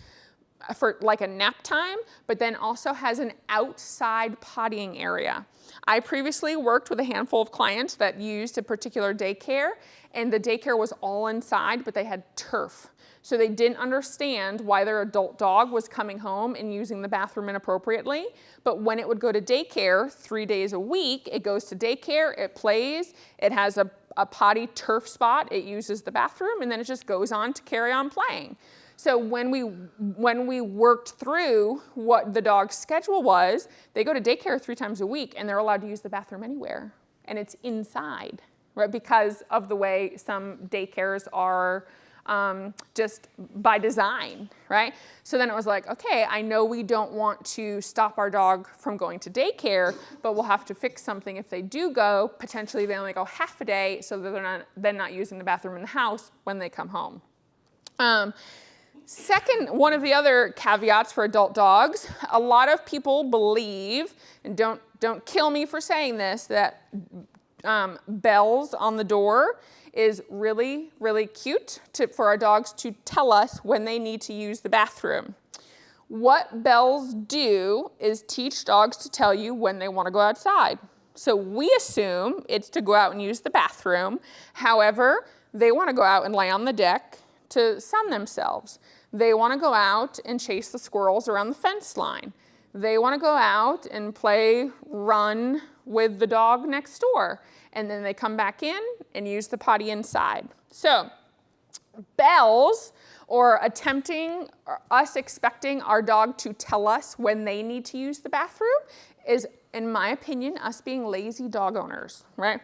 for like a nap time, but then also has an outside pottying area. I previously worked with a handful of clients that used a particular daycare, and the daycare was all inside, but they had turf. So they didn't understand why their adult dog was coming home and using the bathroom inappropriately. But when it would go to daycare 3 days a week, it goes to daycare, it plays, it has a potty turf spot, it uses the bathroom, and then it just goes on to carry on playing. So when we worked through what the dog's schedule was, they go to daycare 3 times a week and they're allowed to use the bathroom anywhere. And it's inside, right? Because of the way some daycares are just by design, right? So then it was like, okay, I know we don't want to stop our dog from going to daycare, but we'll have to fix something if they do go. Potentially they only go half a day, so that they're not using the bathroom in the house when they come home. Second, one of the other caveats for adult dogs, a lot of people believe, and don't kill me for saying this, that bells on the door is really, really cute for our dogs to tell us when they need to use the bathroom. What bells do is teach dogs to tell you when they want to go outside. So we assume it's to go out and use the bathroom. However, they want to go out and lay on the deck to sun themselves. They want to go out and chase the squirrels around the fence line. They want to go out and run with the dog next door. And then they come back in and use the potty inside. So bells, or us expecting our dog to tell us when they need to use the bathroom, is, in my opinion, us being lazy dog owners, right?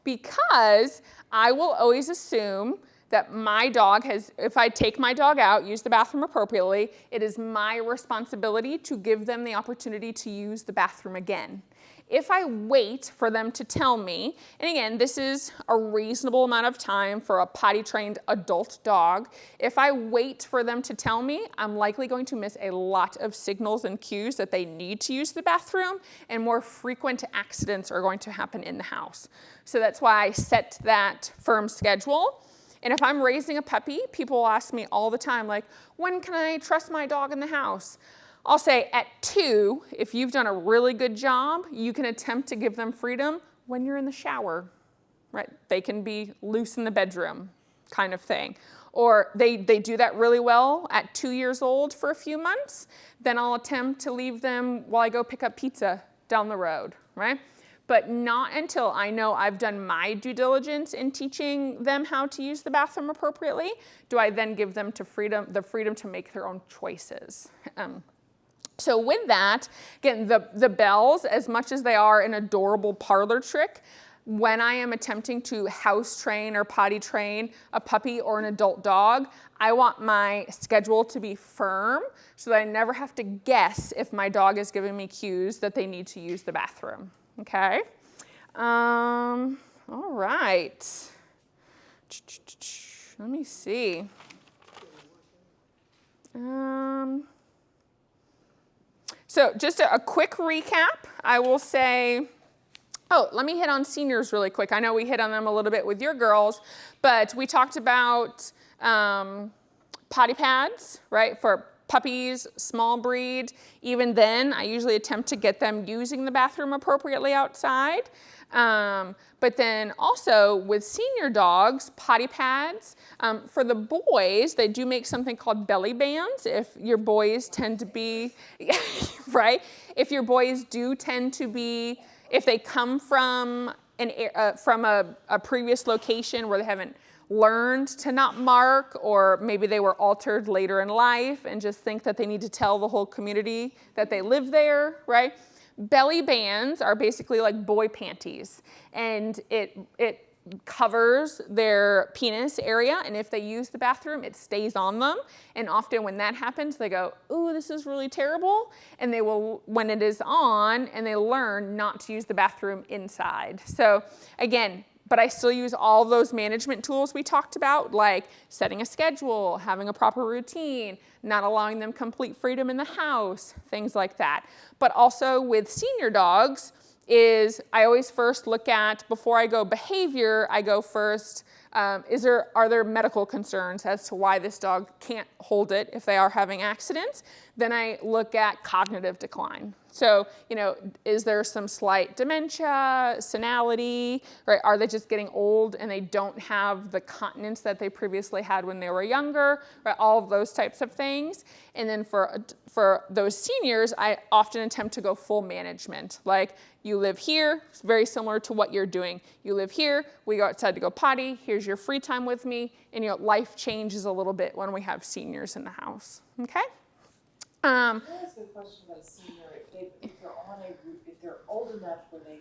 Because I will always assume that my dog if I take my dog out, use the bathroom appropriately, it is my responsibility to give them the opportunity to use the bathroom again. If I wait for them to tell me, and again, this is a reasonable amount of time for a potty-trained adult dog. If I wait for them to tell me, I'm likely going to miss a lot of signals and cues that they need to use the bathroom, and more frequent accidents are going to happen in the house. So that's why I set that firm schedule. And if I'm raising a puppy, people will ask me all the time, like, when can I trust my dog in the house? I'll say at 2, if you've done a really good job, you can attempt to give them freedom when you're in the shower, right? They can be loose in the bedroom, kind of thing. Or they do that really well at 2 years old for a few months, then I'll attempt to leave them while I go pick up pizza down the road, right? But not until I know I've done my due diligence in teaching them how to use the bathroom appropriately, do I then give them the freedom to make their own choices. So with that, again, the bells, as much as they are an adorable parlor trick, when I am attempting to house train or potty train a puppy or an adult dog, I want my schedule to be firm so that I never have to guess if my dog is giving me cues that they need to use the bathroom. Okay? All right. Let me see. So just a quick recap, I will say, let me hit on seniors really quick. I know we hit on them a little bit with your girls, but we talked about potty pads, right, for puppies, small breed. Even then, I usually attempt to get them using the bathroom appropriately outside. But then also with senior dogs, potty pads. For the boys, they do make something called belly bands. If your boys tend to be, right? If your boys do tend to be, if they come from a previous location where they haven't learned to not mark, or maybe they were altered later in life and just think that they need to tell the whole community that they live there, right? Belly bands are basically like boy panties, and it covers their penis area, and if they use the bathroom, it stays on them. And often when that happens, they go, "Ooh, this is really terrible," and they will, when it is on, and they learn not to use the bathroom inside. So again, but I still use all those management tools we talked about, like setting a schedule, having a proper routine, not allowing them complete freedom in the house, things like that. But also with senior dogs is I always first look at, before I go behavior, I go first, are there medical concerns as to why this dog can't hold it if they are having accidents? Then I look at cognitive decline. So, is there some slight dementia, senility, right? Are they just getting old and they don't have the continence that they previously had when they were younger, right? All of those types of things. And then for those seniors, I often attempt to go full management. Like, you live here, it's very similar to what you're doing. You live here, we go outside to go potty, here's your free time with me, and life changes a little bit when we have seniors in the house, okay? Can I ask a question about a senior? If they're old enough where they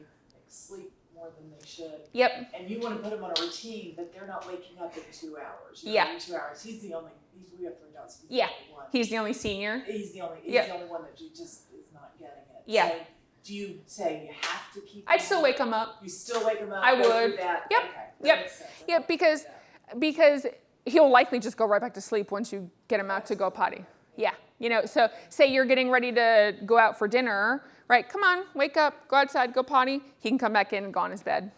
sleep more than they should. Yep. And you wanna put them on a routine, but they're not waking up in 2 hours. You know, Yeah. every 2 hours. We have 3 dogs. He's Yeah. the only one. He's the only senior. He's the only Yeah. one that you just is not getting it. Yeah. So do you say you have to keep I'd them still on? wake him up. You still wake him up? I go through would. That? Yep. Okay. That Yep. makes sense. Yeah, because he'll likely just go right back to sleep once you get him out to go potty. Yeah, you know, so say you're getting ready to go out for dinner, right? Come on, wake up, go outside, go potty. He can come back in and go on his bed.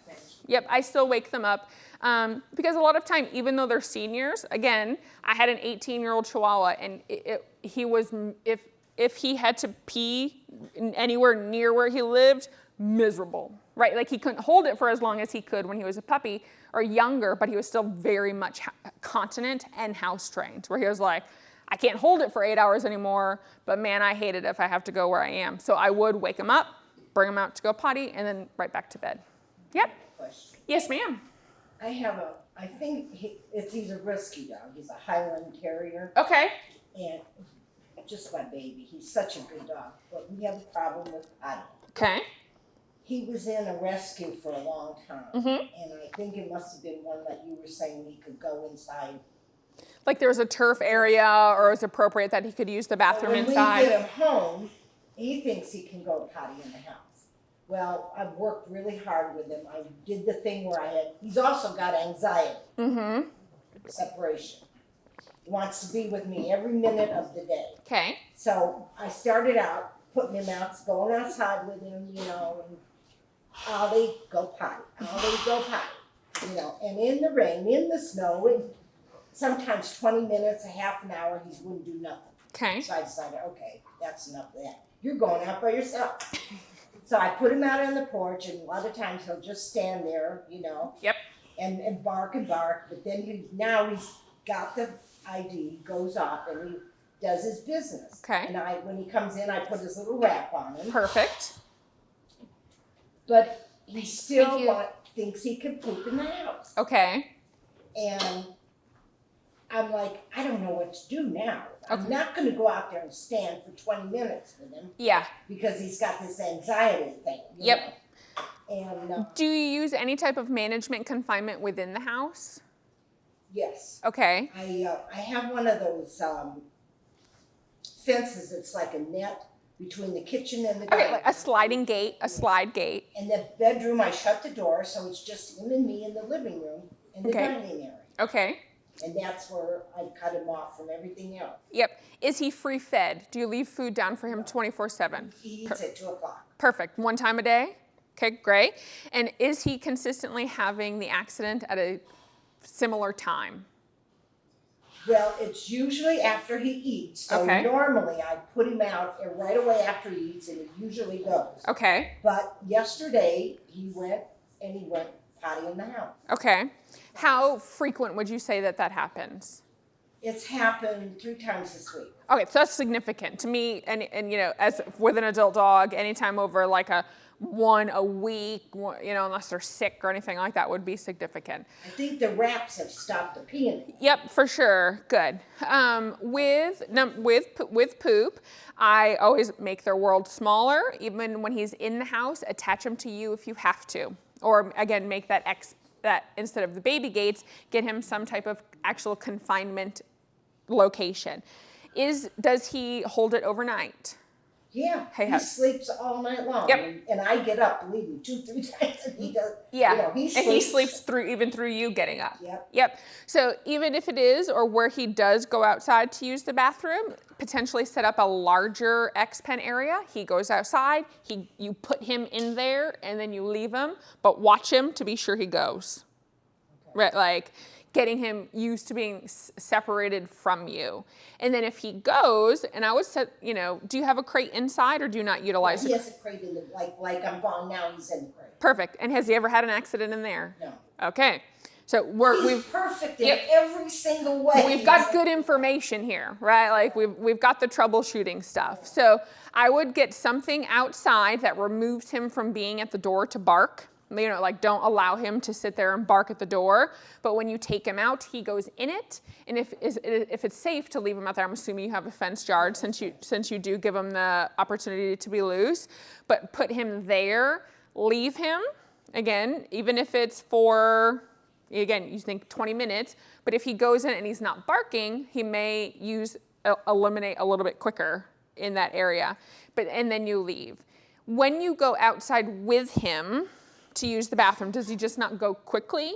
Yep, I still wake them up because a lot of time, even though they're seniors, again, I had an 18-year-old Chihuahua, and he was, if he had to pee anywhere near where he lived, miserable, right? Like he couldn't hold it for as long as he could when he was a puppy or younger, but he was still very much continent and house trained, where he was like, I can't hold it for 8 hours anymore, but man, I hate it if I have to go where I am. So I would wake him up, bring him out to go potty, and then right back to bed. Yep. Question. Yes, ma'am. I think he's a rescue dog. He's a Highland Terrier, Okay. and just my baby. He's such a good dog, but we have a problem with potty. Okay. He was in a rescue for a long time, Mhm. and I think it must have been one that you were saying he could go inside. Like there was a turf area, or it was appropriate that he could use the bathroom When inside. we get him home, he thinks he can go potty in the house. Well, I've worked really hard with him. I did the thing where he's also got anxiety, Mm-hmm. separation. He wants to be with me every minute of the day. Okay. So I started out putting him out, going outside with him, you know, and Ollie, go potty, Ollie, go potty, you know, and in the rain, in the snow, and sometimes 20 minutes, a half an hour, he wouldn't do nothing. Okay. So I decided, okay, that's enough of that. You're going out by yourself. So I put him out on the porch, and a lot of times he'll just stand there, you know. Yep. And bark and bark, but then now he's got the ID, goes off, and he does his business. Okay. And when he comes in, I put his little wrap on him. Perfect. But he still Thank you. thinks he can poop in the house. Okay. And I'm like, I don't know what to do now. I'm Okay. not going to go out there and stand for 20 minutes with him Yeah. because he's got this anxiety thing. you Yep. know. And Do you use any type of management confinement within the house? yes, Okay. I have one of those fences. It's like a net between the kitchen and the Okay, dining like a sliding gate, a slide gate. And the bedroom, I shut the door, so it's just him and me in the living room and the Okay. dining area. Okay. And that's where I cut him off from everything else. Yep. Is he free fed? Do you leave food down for him 24/7? He eats at 2 o'clock. Perfect. One time a day? Okay, great. And is he consistently having the accident at a similar time? Well, it's usually after he eats. So Okay. normally I put him out right away after he eats, and he usually goes. Okay. But yesterday he went potty in the house. Okay. How frequent would you say that happens? It's happened 3 times this week. Okay, so that's significant to me. And you know, as with an adult dog, anytime over like one a week, you know, unless they're sick or anything like that, would be significant. I think the wraps have stopped the peeing. Yep, for sure. Good. With poop, I always make their world smaller. Even when he's in the house, attach him to you if you have to. Or again, make that instead of the baby gates, get him some type of actual confinement location. Does he hold it overnight? Yeah, Hey, he how- sleeps all night long. Yep. And I get up, believe me, 2-3 times, and he does. Yeah. You know, And he sleeps even through you getting up. Yep. Yep. So even if it is, or where he does go outside to use the bathroom, potentially set up a larger X-pen area. He goes outside, you put him in there, and then you leave him, but watch him to be sure he goes. Okay. Right, like getting him used to being separated from you. And then if he goes, and I would set, you know, do you have a crate inside or do you not utilize He it? has a crate in the, like I'm gone now, he's in the crate. Perfect. And has he ever had an accident in there? No. Okay. So He's we've perfect in Yep. every single way. we've got good information here, right? Like we've got the troubleshooting stuff. So I would get something outside that removes him from being at the door to bark. You know, like don't allow him to sit there and bark at the door. But when you take him out, he goes in it. And if it's safe to leave him out there, I'm assuming you have a fenced yard since you do give him the opportunity to be loose. But put him there, leave him, Again, even if it's for, again, you think 20 minutes, but if he goes in and he's not barking, he may eliminate a little bit quicker in that area, and then you leave. When you go outside with him to use the bathroom, does he just not go quickly?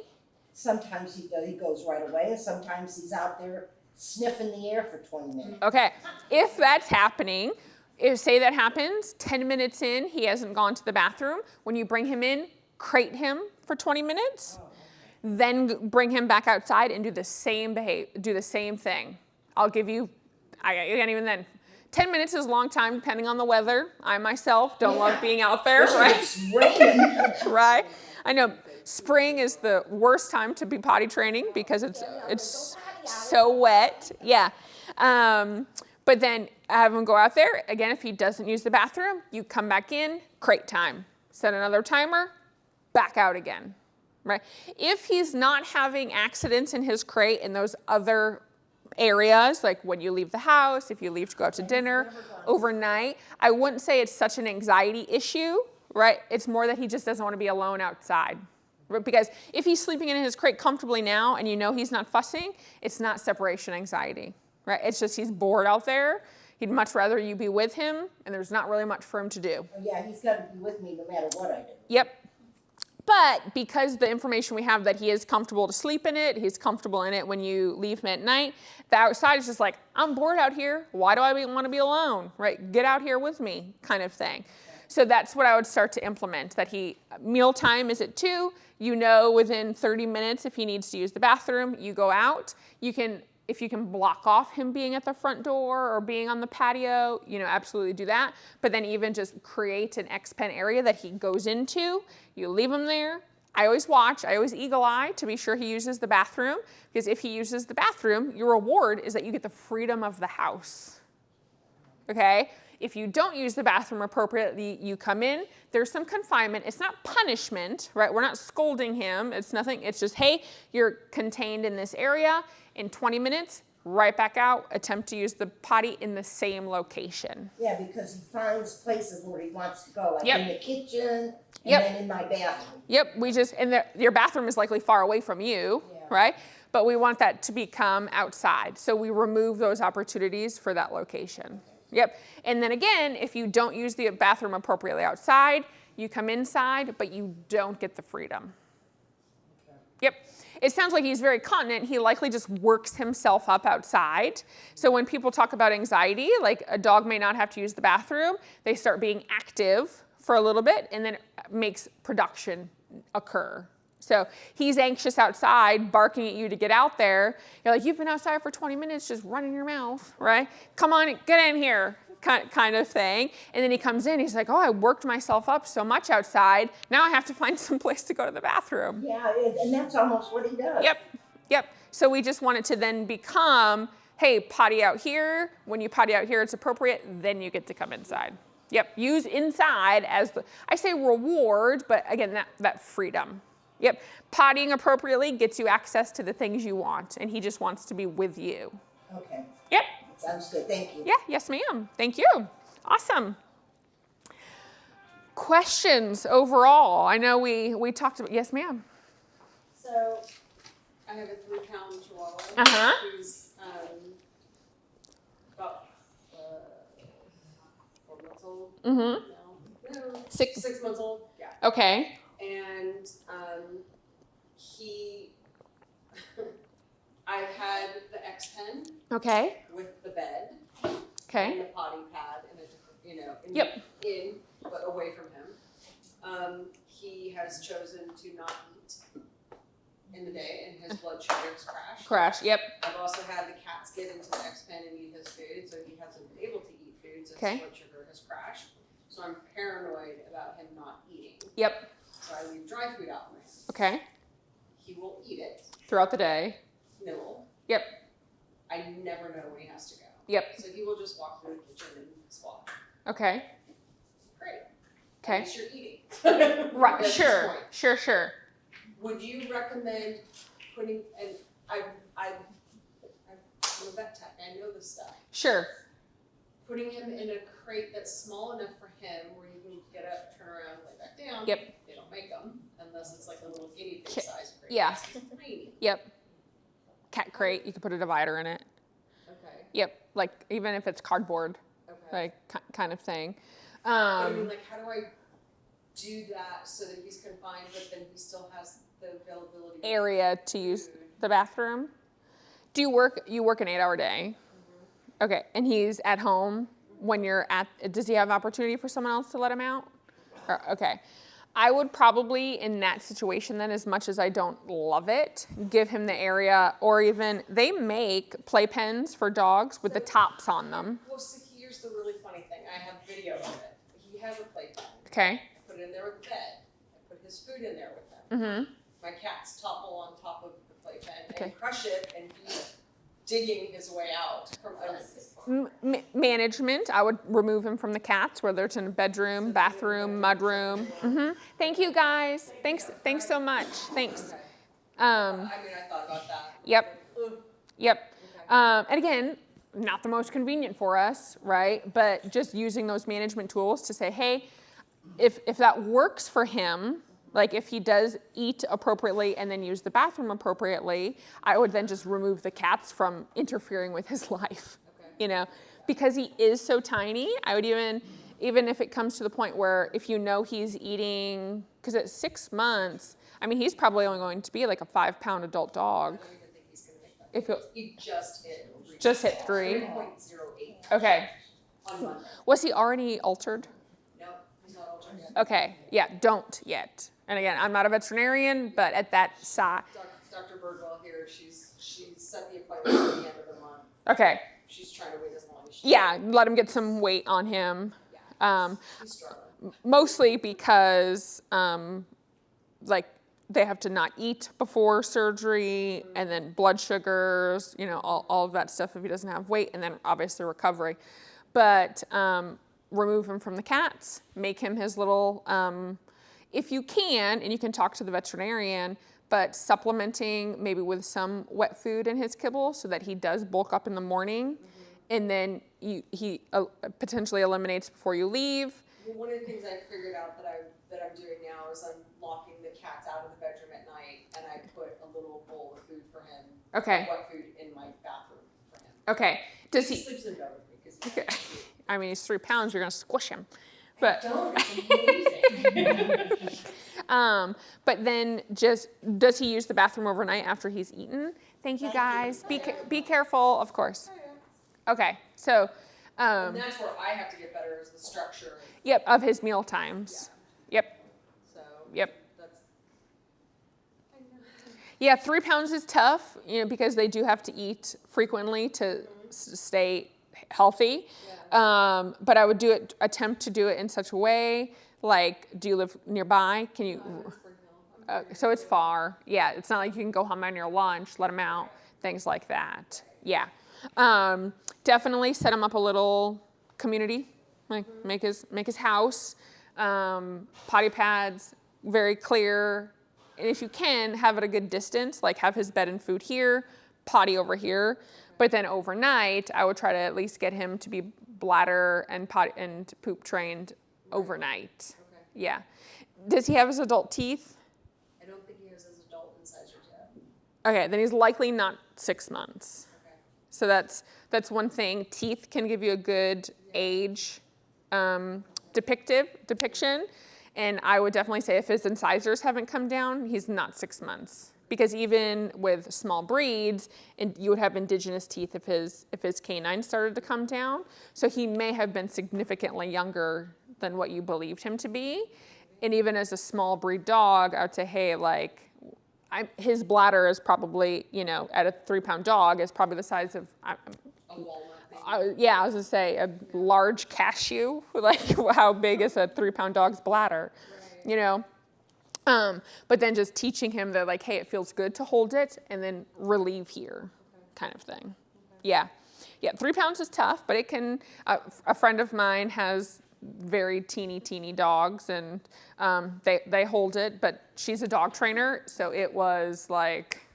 Sometimes he goes right away, and sometimes he's out there sniffing the air for 20 minutes. Okay, if that's happening, say that happens, 10 minutes in, he hasn't gone to the bathroom. When you bring him in, crate him for 20 minutes, then bring him back outside and do the same thing. I'll give you, again, even then, 10 minutes is a long time depending on the weather. I myself don't love being out there, right? It's raining. Right? I know spring is the worst time to be potty training because it's so wet. Yeah. But then have him go out there. Again, if he doesn't use the bathroom, you come back in, crate time. Set another timer, back out again, right? If he's not having accidents in his crate in those other areas, like when you leave the house, if you leave to go out to dinner, overnight, I wouldn't say it's such an anxiety issue, right? It's more that he just doesn't want to be alone outside. Right? Because if he's sleeping in his crate comfortably now and you know he's not fussing, it's not separation anxiety, right? It's just he's bored out there. He'd much rather you be with him, and there's not really much for him to do. Yeah, he's got to be with me no matter what I do. Yep. But because the information we have that he is comfortable to sleep in it, he's comfortable in it when you leave him at night, the outside is just like, I'm bored out here. Why do I want to be alone, right? Get out here with me kind of thing. So that's what I would start to implement, that mealtime is at 2. You know within 30 minutes if he needs to use the bathroom, you go out. If you can block off him being at the front door or being on the patio, absolutely do that. But then even just create an X-Pen area that he goes into. You leave him there. I always watch. I always eagle eye to be sure he uses the bathroom, because if he uses the bathroom, your reward is that you get the freedom of the house. Okay? If you don't use the bathroom appropriately, you come in, there's some confinement. It's not punishment, right? We're not scolding him. It's nothing. It's just, hey, you're contained in this area. In 20 minutes, right back out, attempt to use the potty in the same location. Yeah, because he finds places where he wants to go, like Yep. in the kitchen, and Yep. then in my bathroom. Yep, your bathroom is likely far away from you, Yeah. right? But we want that to become outside. So we remove those opportunities for that location. Yep, and then again, if you don't use the bathroom appropriately outside, you come inside, but you don't get the freedom. Yep. It sounds like he's very continent. He likely just works himself up outside. So when people talk about anxiety, like a dog may not have to use the bathroom, they start being active for a little bit, and then it makes production occur. So he's anxious outside, barking at you to get out there. You're like, you've been outside for 20 minutes, just running your mouth, right? Come on, get in here. Kind of thing. And then he comes in, he's like, oh, I worked myself up so much outside. Now I have to find some place to go to the bathroom. Yeah, and that's almost what he does. Yep. So we just want it to then become, hey, potty out here. When you potty out here, it's appropriate. Then you get to come inside. Yep. Use inside as I say reward, but again, that freedom. Yep. Pottying appropriately gets you access to the things you want, and he just wants to be with you. Okay. Yep. Sounds good. Thank you. Yeah, yes, ma'am. Thank you. Awesome. Questions overall? I know we talked about, yes, ma'am. So I have a 3-pound Chihuahua who's about 4 months old. No, 6 months old. Yeah. Okay. And I've had the X-Pen Okay. with the bed Okay. and the potty pad and Yep. in but away from him. He has chosen to not eat in the day, and his blood sugar has crashed. Crash. Yep. I've also had the cats get into the X-Pen and eat his food, so he hasn't been able to eat food, so Okay. his blood sugar has crashed. So I'm paranoid about him not eating. Yep. So I leave dry food out in there. Okay. He will eat it, Throughout the day. nibble. Yep. I never know when he has to go. Yep. So he will just walk through the kitchen and swallow. Okay. Great. At Okay. least you're eating. Right. At this Sure. point. Sure. Would you recommend putting, and I'm a vet tech, I know this stuff. Sure. Putting him in a crate that's small enough for him where he can get up, turn around, lay back down. Yep. They don't make them unless it's like a little guinea pig Ki- size crate. yeah. It's tiny. Yep. Cat crate, you could put a divider in it. Okay, Yep, like even if it's cardboard, okay. like kind of thing. But I mean, like, how do I do that so that he's confined, but then he still has the availability? of Area to use food? the bathroom. Do you work an 8-hour day? Okay, and he's at home when you're at, does he have opportunity for someone else to let him out? Okay. I would probably, in that situation then, as much as I don't love it, give him the area, or even, they make playpens for dogs with the tops on them. Well, see, here's the really funny thing. I have video of it. He has a playpen. Okay. I put it in there with the bed. I put his food in there with him. Mm-hmm. My cats topple on top of the playpen Okay. and crush it, and he's digging his way out from under. Management, I would remove him from the cats, whether it's in a bedroom, bathroom, mudroom. Mm-hmm. Thank you, guys. Thanks so much. Thanks. Okay. Um, I mean, I thought about that. Yep. Ugh. Yep. Okay. And again, not the most convenient for us, right? But just using those management tools to say, hey, if that works for him, like if he does eat appropriately and then use the bathroom appropriately, I would then just remove the cats from interfering with his life, Okay. you know? Because he is so tiny, I would even if it comes to the point where if you know he's eating, because at 6 months, I mean, he's probably only going to be like a 5-pound adult I dog. don't even think he's gonna make that. If it, He just hit. Just hit 3. 3.08 okay. on Monday. Was he already altered? No, he's not altered yet. Okay, yeah, don't yet. And again, I'm not a veterinarian, but at that size. Dr. Birdwell here, she's set the appointment at the end of the month. Okay, She's trying to wait as long as she can. yeah, let him get some weight on him. He's struggling. Mostly because, like, they have to not eat before surgery, and then blood sugars, you know, all of that stuff if he doesn't have weight, and then obviously recovery. But remove him from the cats, make him his little, if you can, and you can talk to the veterinarian, but supplementing maybe with some wet food in his kibble so that he does bulk up in the morning, and then he potentially eliminates before you leave. Well, one of the things I figured out that I'm doing now is I'm locking the cats out of the bedroom at night, and I put a little bowl of food for him, Okay, wet food, in my bathroom for him. okay. Does He he, sleeps in bed with me because okay. I mean, he's 3 pounds, you're gonna squish him. But don't. It's amazing. but then just, does he use the bathroom overnight after he's eaten? Thank you, guys. Be careful, of course. Okay, so, And that's where I have to get better, is the structure. yep, of his meal times. Yep, So yep. that's. Yeah, 3 pounds is tough, you know, because they do have to eat frequently to stay healthy. But I would attempt to do it in such a way, like, do you live nearby? Can you, so it's far. Yeah, it's not like you can go home on your lunch, let him out, things like that. Yeah. Definitely set him up a little community, like make his house, potty pads, very clear. And if you can, have it a good distance, like have his bed and food here, potty over here. But then overnight, I would try to at least get him to be bladder and potty and poop trained overnight. Okay. Yeah. Does he have his adult teeth? I don't think he has his adult incisors yet. Okay, then he's likely not 6 months. Okay. So that's one thing. Teeth can give you a good age depiction. And I would definitely say if his incisors haven't come down, he's not 6 months. Because even with small breeds, you would have indigenous teeth if his canines started to come down. So he may have been significantly younger than what you believed him to be. And even as a small breed dog, I would say, hey, like, his bladder is probably, you know, at a 3-pound dog is probably the size of, A walnut. yeah, I was gonna say a large cashew. Like, how big is a 3-pound dog's bladder? Right. You know? But then just teaching him that, like, hey, it feels good to hold it and then relieve here, kind of thing. Okay. Yeah. 3 pounds is tough, but it can, a friend of mine has very teeny dogs, and they hold it, but she's a dog trainer, so it was like,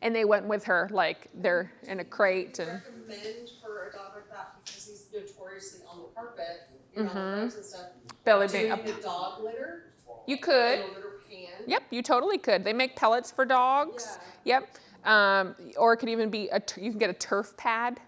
and they went with her, like, they're in a crate. And recommend for a dog like that, because he's notoriously on the carpet, you know, on the roads and stuff. belly Doing band. the dog litter You could. in a litter pan Yep, you totally could. They make pellets for dogs. Yep. Or it could even be, you can get a turf pad,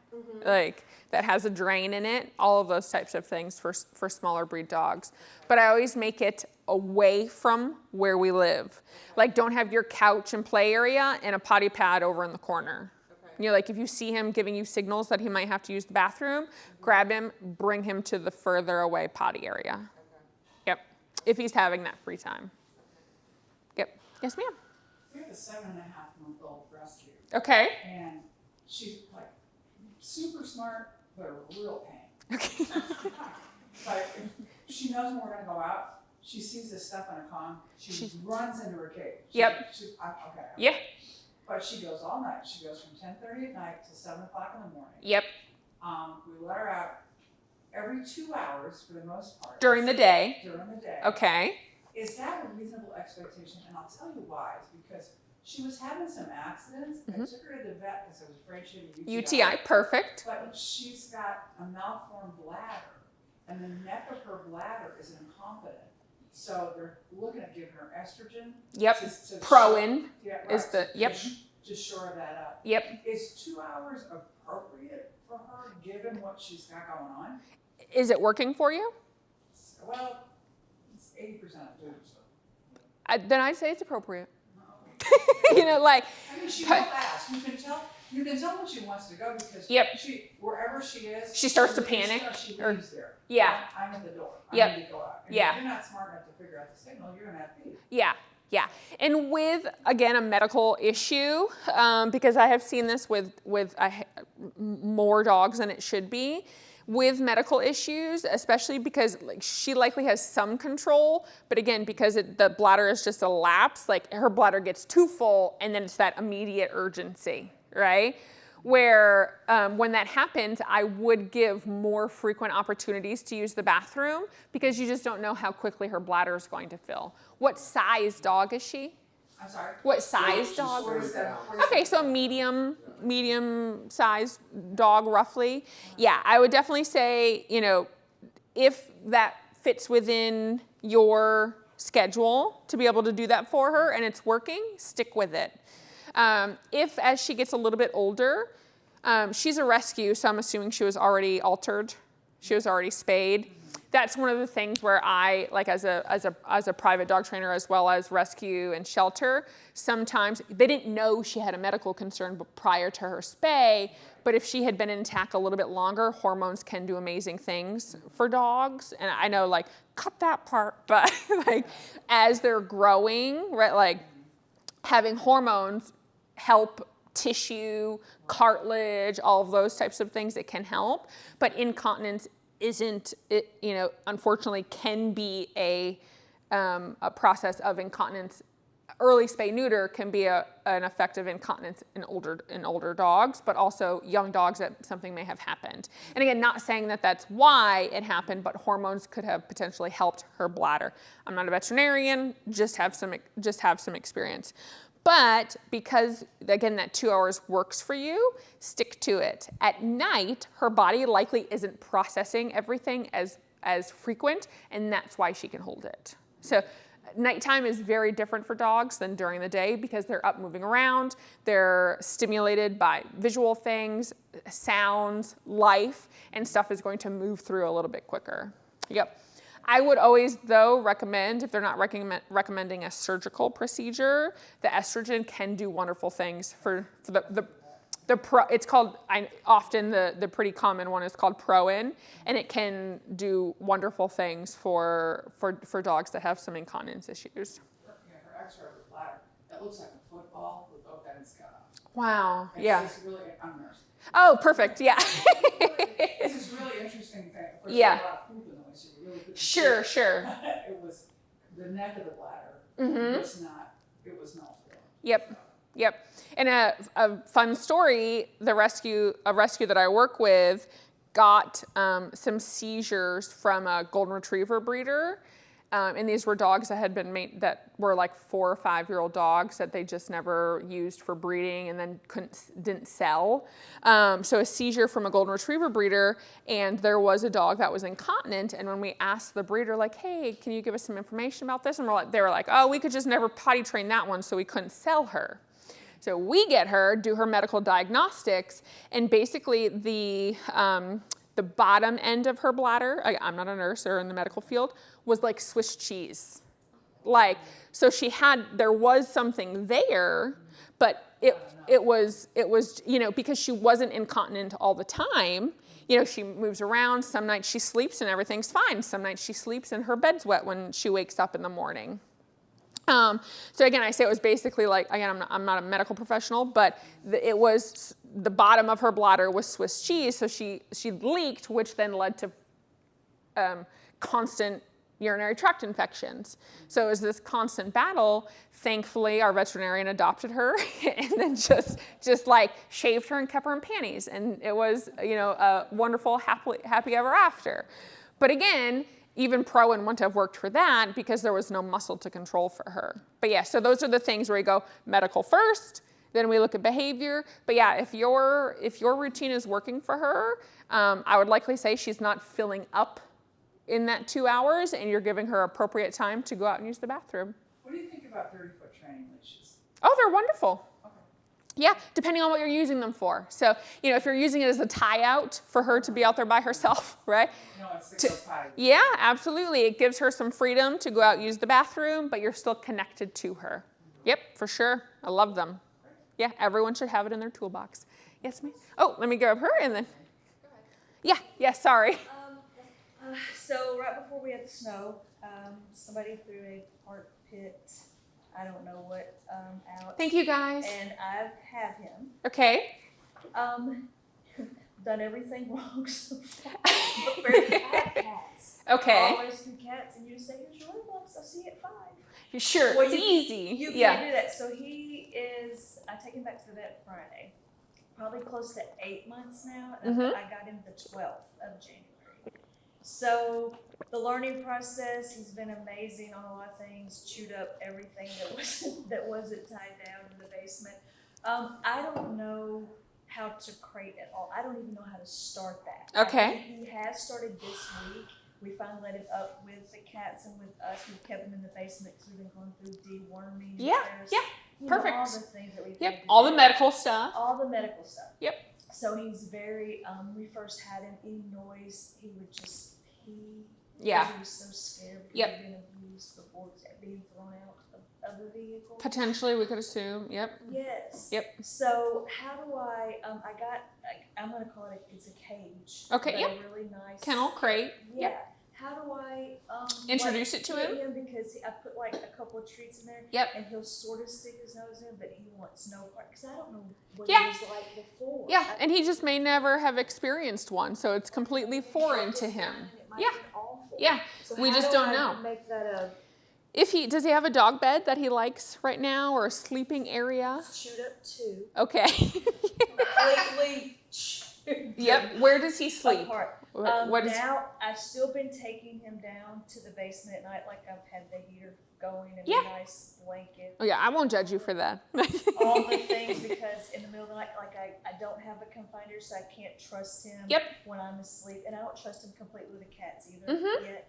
like that has a drain in it, all of those types of things for smaller breed dogs. But I always make it away from where we live. Like, don't have your couch and play area and a potty pad over in the corner. You know, like if you see him giving you signals that he might have to use the bathroom, grab him, bring him to the further away potty area. Yep, if he's having that free time. Yep, yes ma'am. We have a 7.5-month-old rescue, Okay. and she's like super smart, but a real pain. Okay. Like, if she knows when we're gonna go out, she sees this stuff on her comm, she runs into her cage. Yep. Okay. Yeah. But she goes all night. She goes from 10:30 at night to 7 o'clock in the morning. Yep. We let her out every 2 hours for the most part. During the day. During the day. Okay. Is that a reasonable expectation? And I'll tell you why. It's because she was having some accidents. I took her to the vet because I was afraid she had a UTI. UTI, perfect. But she's got a malformed bladder, and the neck of her bladder is incompetent. So they're looking at giving her estrogen. Yep. To Proin yeah, right, is the, yep. To shore that up. Yep. Is 2 hours appropriate for her, given what she's got going on? Is it working for you? Well, it's 80% of food, so. Then I'd say it's appropriate. You know, like. I mean, she will ask. You can tell when she wants to go because she, wherever she is, she starts to panic. She leaves there. Yeah. I'm at the door. Yep. I need to go out. And Yeah. if you're not smart enough to figure out the signal, you're gonna have to leave. Yeah. Yeah, and with, again, a medical issue, because I have seen this with more dogs than it should be, with medical issues, especially because like she likely has some control, but again, because the bladder is just elapsed, like her bladder gets too full, and then it's that immediate urgency, right? Where when that happens, I would give more frequent opportunities to use the bathroom because you just don't know how quickly her bladder is going to fill. What size dog is she? I'm sorry? What size dog? 47. Okay, so medium size dog roughly. Yeah, I would definitely say, you know, if that fits within your schedule to be able to do that for her and it's working, stick with it. If as she gets a little bit older, she's a rescue, so I'm assuming she was already altered. She was already spayed. That's one of the things where I, like as a private dog trainer as well as rescue and shelter, sometimes they didn't know she had a medical concern prior to her spay, but if she had been in tack a little bit longer, hormones can do amazing things for dogs. And I know, like, cut that part, but like as they're growing, right, like having hormones help tissue, cartilage, all of those types of things that can help. But incontinence isn't, it, you know, unfortunately can be a process of incontinence. Early spay neuter can be an effective incontinence in older dogs, but also young dogs that something may have happened. And again, not saying that that's why it happened, but hormones could have potentially helped her bladder. I'm not a veterinarian, just have some experience. But because, again, that 2 hours works for you, stick to it. At night, her body likely isn't processing everything as frequent, and that's why she can hold it. So nighttime is very different for dogs than during the day because they're up moving around, they're stimulated by visual things, sounds, life, and stuff is going to move through a little bit quicker. Yep. I would always, though, recommend, if they're not recommending a surgical procedure, the estrogen can do wonderful things for it's called, often the pretty common one is called Proin, and it can do wonderful things for dogs that have some incontinence issues. Yeah, her X-ray of the bladder, that looks like a football with both ends cut off. Wow, It's yeah. just really, I'm a nurse. Oh, perfect, yeah. This is really interesting thing. Of course, Yeah. there's a lot of poop in the way, so you really couldn't Sure, see sure. It was the neck of the bladder. Mm-hmm. It was not full. Yep. And a fun story, a rescue that I work with got some seizures from a golden retriever breeder. And these were dogs that had been made that were like 4 or 5 year old dogs that they just never used for breeding and then didn't sell. So a seizure from a golden retriever breeder, and there was a dog that was incontinent. And when we asked the breeder, like, hey, can you give us some information about this? And they were like, oh, we could just never potty train that one, so we couldn't sell her. So we get her, do her medical diagnostics, and basically the bottom end of her bladder, I'm not a nurse or in the medical field, was like Swiss cheese. Like, so there was something there, but it was, you know, because she wasn't incontinent all the time. You know, she moves around. Some nights she sleeps and everything's fine. Some nights she sleeps and her bed's wet when she wakes up in the morning. So again, I say it was basically like, again, I'm not a medical professional, but it was the bottom of her bladder was Swiss cheese, so she leaked, which then led to constant urinary tract infections. So it was this constant battle. Thankfully, our veterinarian adopted her and then just like shaved her and kept her in panties, and it was, you know, a wonderful, happy ever after. But again, even Pro and wouldn't have worked for that because there was no muscle to control for her. But yeah, so those are the things where you go medical first, then we look at behavior. But yeah, if your routine is working for her, I would likely say she's not filling up in that 2 hours, and you're giving her appropriate time to go out and use the bathroom. What do you think about 30-foot training leashes? Oh, they're wonderful. Okay. Yeah, depending on what you're using them for. So, you know, if you're using it as a tie out for her to be out there by herself, right? No, it's to go potty. Yeah, absolutely. It gives her some freedom to go out and use the bathroom, but you're still connected to her. Yep, for sure. I love them. Yeah, everyone should have it in their toolbox. Yes, ma'am? Oh, let me grab her and then. Yeah, sorry. So right before we had the snow, somebody threw a park pit, I don't know what, out. Thank you, guys. And I have him. Okay. Done everything wrong so far. But very bad cats. Okay. Always do cats, and you just say, here's your box, I'll see you at 5. Sure, Well, it's easy. You yeah. can't do that. So I take him back to the vet Friday, probably close to 8 months now. And I got him the 12th of January. So the learning process, he's been amazing on a lot of things, chewed up everything that wasn't tied down in the basement. I don't know how to crate at all. I don't even know how to start that. Okay. He has started this week. We finally let him up with the cats and with us. We've kept him in the basement because we've been going through deworming. Yeah, perfect. All the things that we've Yep, had to all do. the medical stuff. All the medical stuff. Yep. So he's very, we first had him, any noise, he would just pee. Yeah. Because he was so scared because Yep. he'd been abused before being thrown out of the vehicle. Potentially, we could assume. Yep. Yes. Yep. So how do I'm gonna call it, it's a cage. Okay, but yep. A really nice. Kennel crate. Yeah. Yep. How do I, Introduce it to get him? because I put like a couple of treats in there. Yep. And he'll sort of stick his nose in, but he wants no part, because I don't know what Yeah. he was like before. Yeah, and he just may never have experienced one, so it's completely foreign to him. Yeah. Yeah, So we how just do don't I know. Make that a Does he have a dog bed that he likes right now, or a sleeping area? chewed up 2. Okay. Completely chewed Yep. Where does he sleep? apart. What is? Now I've still been taking him down to the basement at night, like I've had the heater going and Yeah. a nice blanket. Oh yeah, I won't judge you for that. All the things, because in the middle of the night, like I don't have a confiner, so I can't trust him Yep. when I'm asleep, and I don't trust him completely with the cats either Mhm. yet.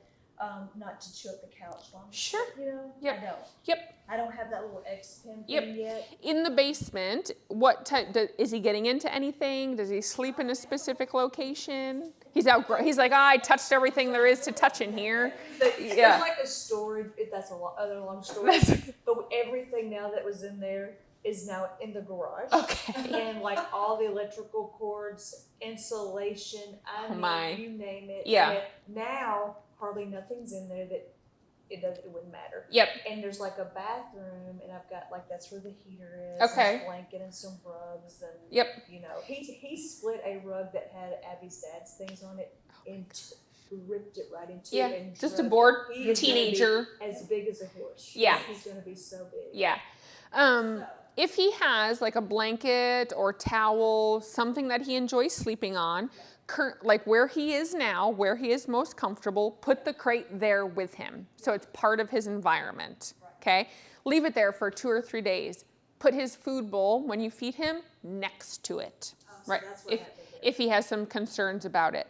Not to chew up the couch while I'm Sure. asleep, you know. Yep. I don't. Yep. I don't have that little X pen Yep. thing yet. In the basement, what type? Is he getting into anything? Does he sleep in a specific location? He's He's like, I touched everything there is to touch in here. Yeah. There's like a storage. That's other long story. That's- But everything now that was in there is now in the garage. Okay. And like all the electrical cords, insulation, I mean, my. you name it. Yeah. And now hardly nothing's in there that it wouldn't matter. Yep. And there's like a bathroom, and I've got like that's where the heater is. Okay. And a blanket and some rugs and Yep. you know he split a rug that had Abby's dad's things on it and ripped it right into Yeah. and Just a drug bored it. He is gonna be teenager. as big as a horse. Yeah. He's gonna be so big. Yeah. So, If he has like a blanket or towel, something that he enjoys sleeping on, like where he is now, where he is most comfortable, put the crate there with him. So it's part of his environment, okay? Leave it there for 2 or 3 days. Put his food bowl, when you feed him, next to it, right? If he has some concerns about it.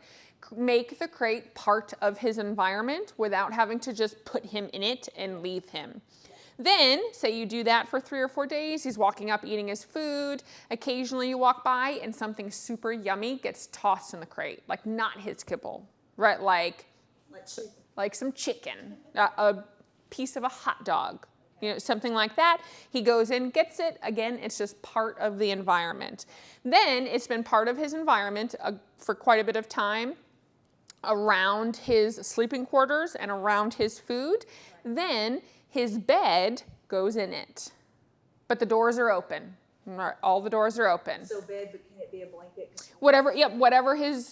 Make the crate part of his environment without having to just put him in it and leave him. Then, say you do that for 3 or 4 days, he's walking up, eating his food. Occasionally you walk by and something super yummy gets tossed in the crate, like not his kibble, right? Like some chicken, a piece of a hot dog, something like that. He goes in, gets it. Again, it's just part of the environment. Then it's been part of his environment for quite a bit of time around his sleeping quarters and around his food. Then his bed goes in it, but the doors are open. All the doors are open. So bed, but can it be a blanket? Whatever his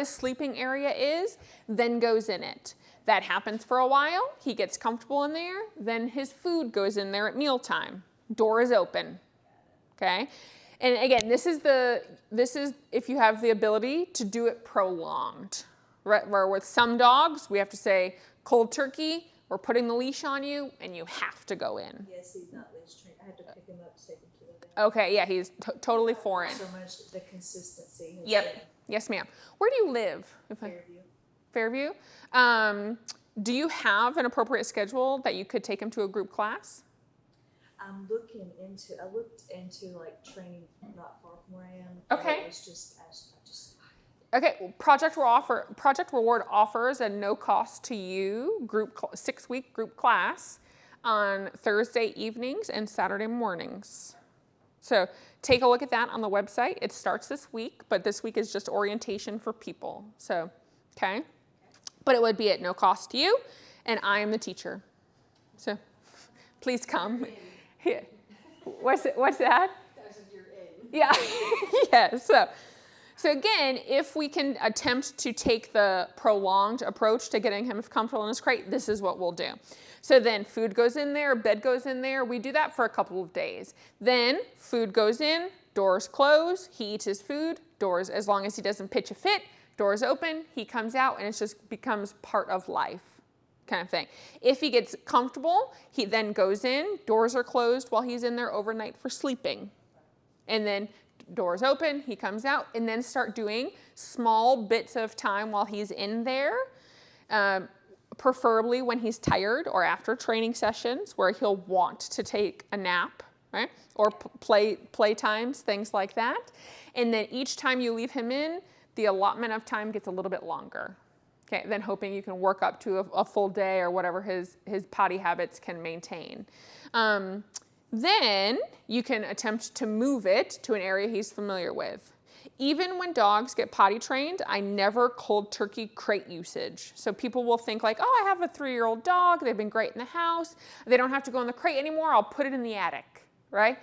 sleeping area is, then goes in it. That happens for a while. He gets comfortable in there. Then his food goes in there at mealtime. Door is open. Okay. And again, this is if you have the ability to do it prolonged. Right? Where with some dogs, we have to say, cold turkey, we're putting the leash on you, and you have to go in. Yes, he's not leash trained. I have to pick him up to take him to the vet. Okay, yeah, he's totally foreign. So much the consistency. Yep. Yes, ma'am. Where do you live? Fairview. Fairview. Do you have an appropriate schedule that you could take him to a group class? I looked into like training not far from where I am. Okay. It was just, Okay, well, Project Reward offers a no-cost to you 6-week group class on Thursday evenings and Saturday mornings. So take a look at that on the website. It starts this week, but this week is just orientation for people. So, okay. But it would be at no cost to you, and I am the teacher. So please come. Yeah. What's that? Yeah. Yeah. So again, if we can attempt to take the prolonged approach to getting him comfortable in his crate, this is what we'll do. So then food goes in there, bed goes in there. We do that for a couple of days. Then food goes in, doors close, he eats his food, doors, as long as he doesn't pitch a fit, doors open, he comes out, and it just becomes part of life kind of thing. If he gets comfortable, he then goes in, doors are closed while he's in there overnight for sleeping. And then doors open, he comes out, and then start doing small bits of time while he's in there, preferably when he's tired or after training sessions where he'll want to take a nap, right? Or play times, things like that. And then each time you leave him in, the allotment of time gets a little bit longer. Okay, then hoping you can work up to a full day or whatever his potty habits can maintain. Then you can attempt to move it to an area he's familiar with. Even when dogs get potty trained, I never cold turkey crate usage. So people will think like, oh, I have a 3-year-old dog. They've been great in the house. They don't have to go in the crate anymore. I'll put it in the attic, right?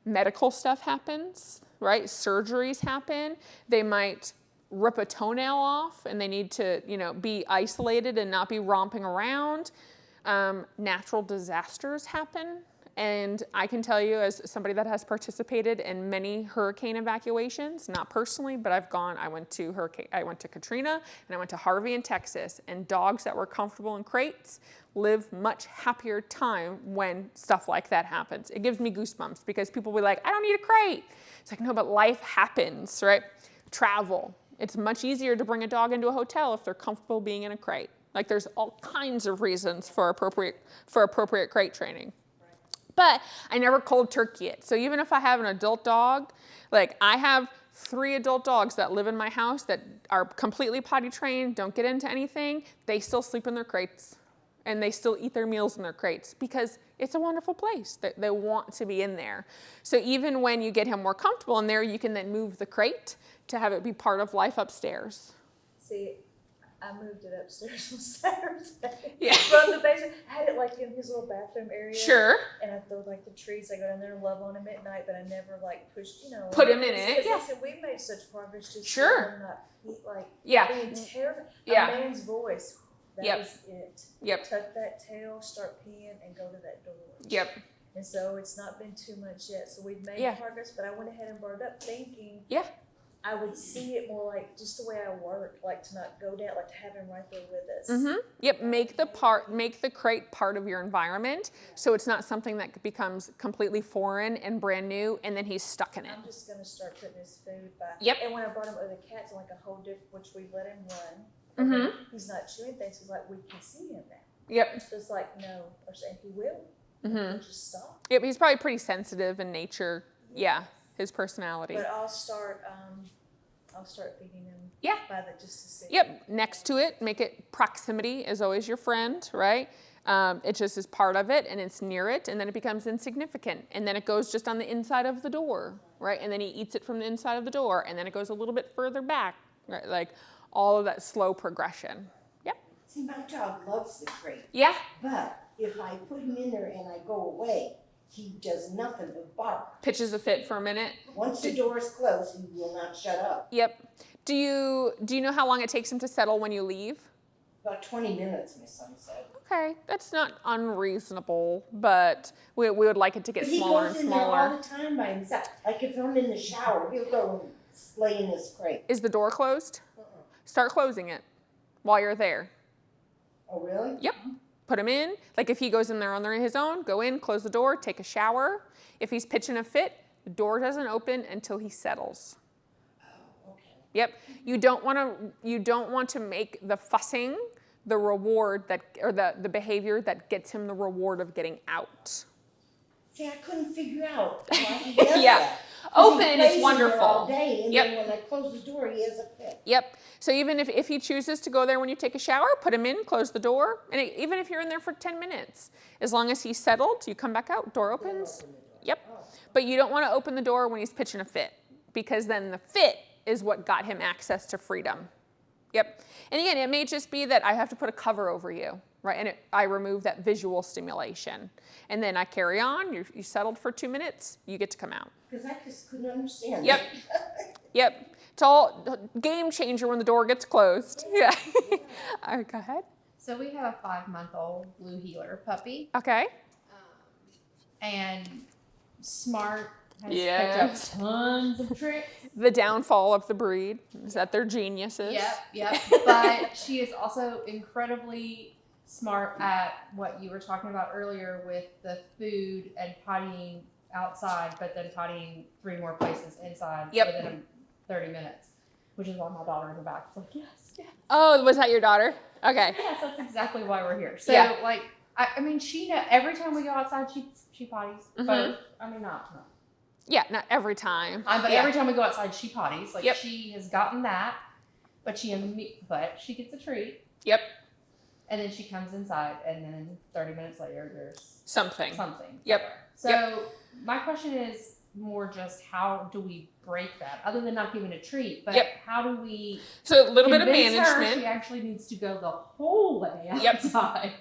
Medical stuff happens, right? Surgeries happen. They might rip a toenail off and they need to, be isolated and not be romping around. Natural disasters happen. And I can tell you, as somebody that has participated in many hurricane evacuations, not personally, but I went to Katrina and I went to Harvey in Texas, and dogs that were comfortable in crates live much happier time when stuff like that happens. It gives me goosebumps because people will be like, I don't need a crate. It's like, no, but life happens, right? Travel. It's much easier to bring a dog into a hotel if they're comfortable being in a crate. Like there's all kinds of reasons for appropriate crate training. But I never cold turkey it. So even if I have an adult dog, like I have 3 adult dogs that live in my house that are completely potty trained, don't get into anything, they still sleep in their crates and they still eat their meals in their crates because it's a wonderful place. They want to be in there. So even when you get him more comfortable in there, you can then move the crate to have it be part of life upstairs. See, I moved it upstairs on Saturday. Yeah. From the basement. I had it like in his little bathroom area. Sure. And I throw like the trees. I go down there and love on him at night, but I never like pushed, Put him in it. Yeah. Listen, we made such progress just Sure. not like Yeah. being terrified. Yeah. A man's voice. That Yep. is it. Yep. Tuck that tail, start peeing, and go to that door. Yep. And so it's not been too much yet. So we've made Yeah. progress, but I went ahead and brought it up thinking. Yeah. I would see it more like just the way I work, like to not go down, like to have him right there with us. Mm-hmm. Yep, make the crate part of your environment, so it's not something that becomes completely foreign and brand new, and then he's stuck in it. I'm just gonna start putting his food back. Yep. And when I brought him over the cats, like a whole different, which we let him run. Mm-hmm. He's not chewing things. He's like, we can see him now. Yep. It's like, no, or saying he will. Mm-hmm. He'll just stop. Yep, he's probably pretty sensitive in nature. Yeah, his personality. But I'll start feeding him. Yeah. By the just to see. Yep, next to it, make it proximity is always your friend, right? It just is part of it, and it's near it, and then it becomes insignificant, and then it goes just on the inside of the door, right? And then he eats it from the inside of the door, and then it goes a little bit further back, right? Like all of that slow progression. Yep. See, my dog loves the crate, Yeah. but if I put him in there and I go away, he does nothing but bark. Pitches a fit for a minute. Once the door is closed, he will not shut up. Yep. Do you know how long it takes him to settle when you leave? About 20 minutes, my son said. Okay, that's not unreasonable, but we would like it to get But he smaller goes and in there all smaller. the time by himself. Like if I'm in the shower, he'll go and lay in his crate. Is the door closed? Start closing it while you're there. Oh, really? Yep. Put him in. Like if he goes in there on his own, go in, close the door, take a shower. If he's pitching a fit, the door doesn't open until he settles. Oh, okay. Yep. You don't want to make the fussing the reward or the behavior that gets him the reward of getting out. See, I couldn't figure out why he does Yeah. that. 'Cause Open he is plays in there wonderful. all day, and Yep. then when I close the door, he has a fit. Yep. So even if he chooses to go there when you take a shower, put him in, close the door, and even if you're in there for 10 minutes, as long as he's settled, you come back out, door opens. Yep. But you don't want to open the door when he's pitching a fit, because then the fit is what got him access to freedom. Yep. And again, it may just be that I have to put a cover over you, right? And I remove that visual stimulation. And then I carry on, you settled for 2 minutes, you get to come out. Because I just couldn't understand Yep. it. Yep. It's all game changer when the door gets closed. Yeah. All right, go ahead. So we have a 5-month-old blue heeler puppy, Okay. and Smart has Yes. picked up tons of tricks. The downfall of the breed is that they're geniuses. Yep. But she is also incredibly smart at what you were talking about earlier with the food and pottying outside, but then pottying 3 more places inside Yep. within 30 minutes, which is why my daughter in the back is like, yes. Oh, was that your daughter? Okay. Yes, that's exactly why we're here. So, Yeah. like, I mean, she every time we go outside, she potties. Mhm. But I mean, not. Yeah, not every time. But Yeah. every time we go outside, she potties. Like, Yep. she has gotten that, but she gets a treat, Yep. and then she comes inside, and then 30 minutes later, there's Something. Yep. So Yep. my question is more just how do we break that, other than not giving a treat? But Yep. how do we So a little bit of convince her management. she actually needs to go the whole way Yep. outside?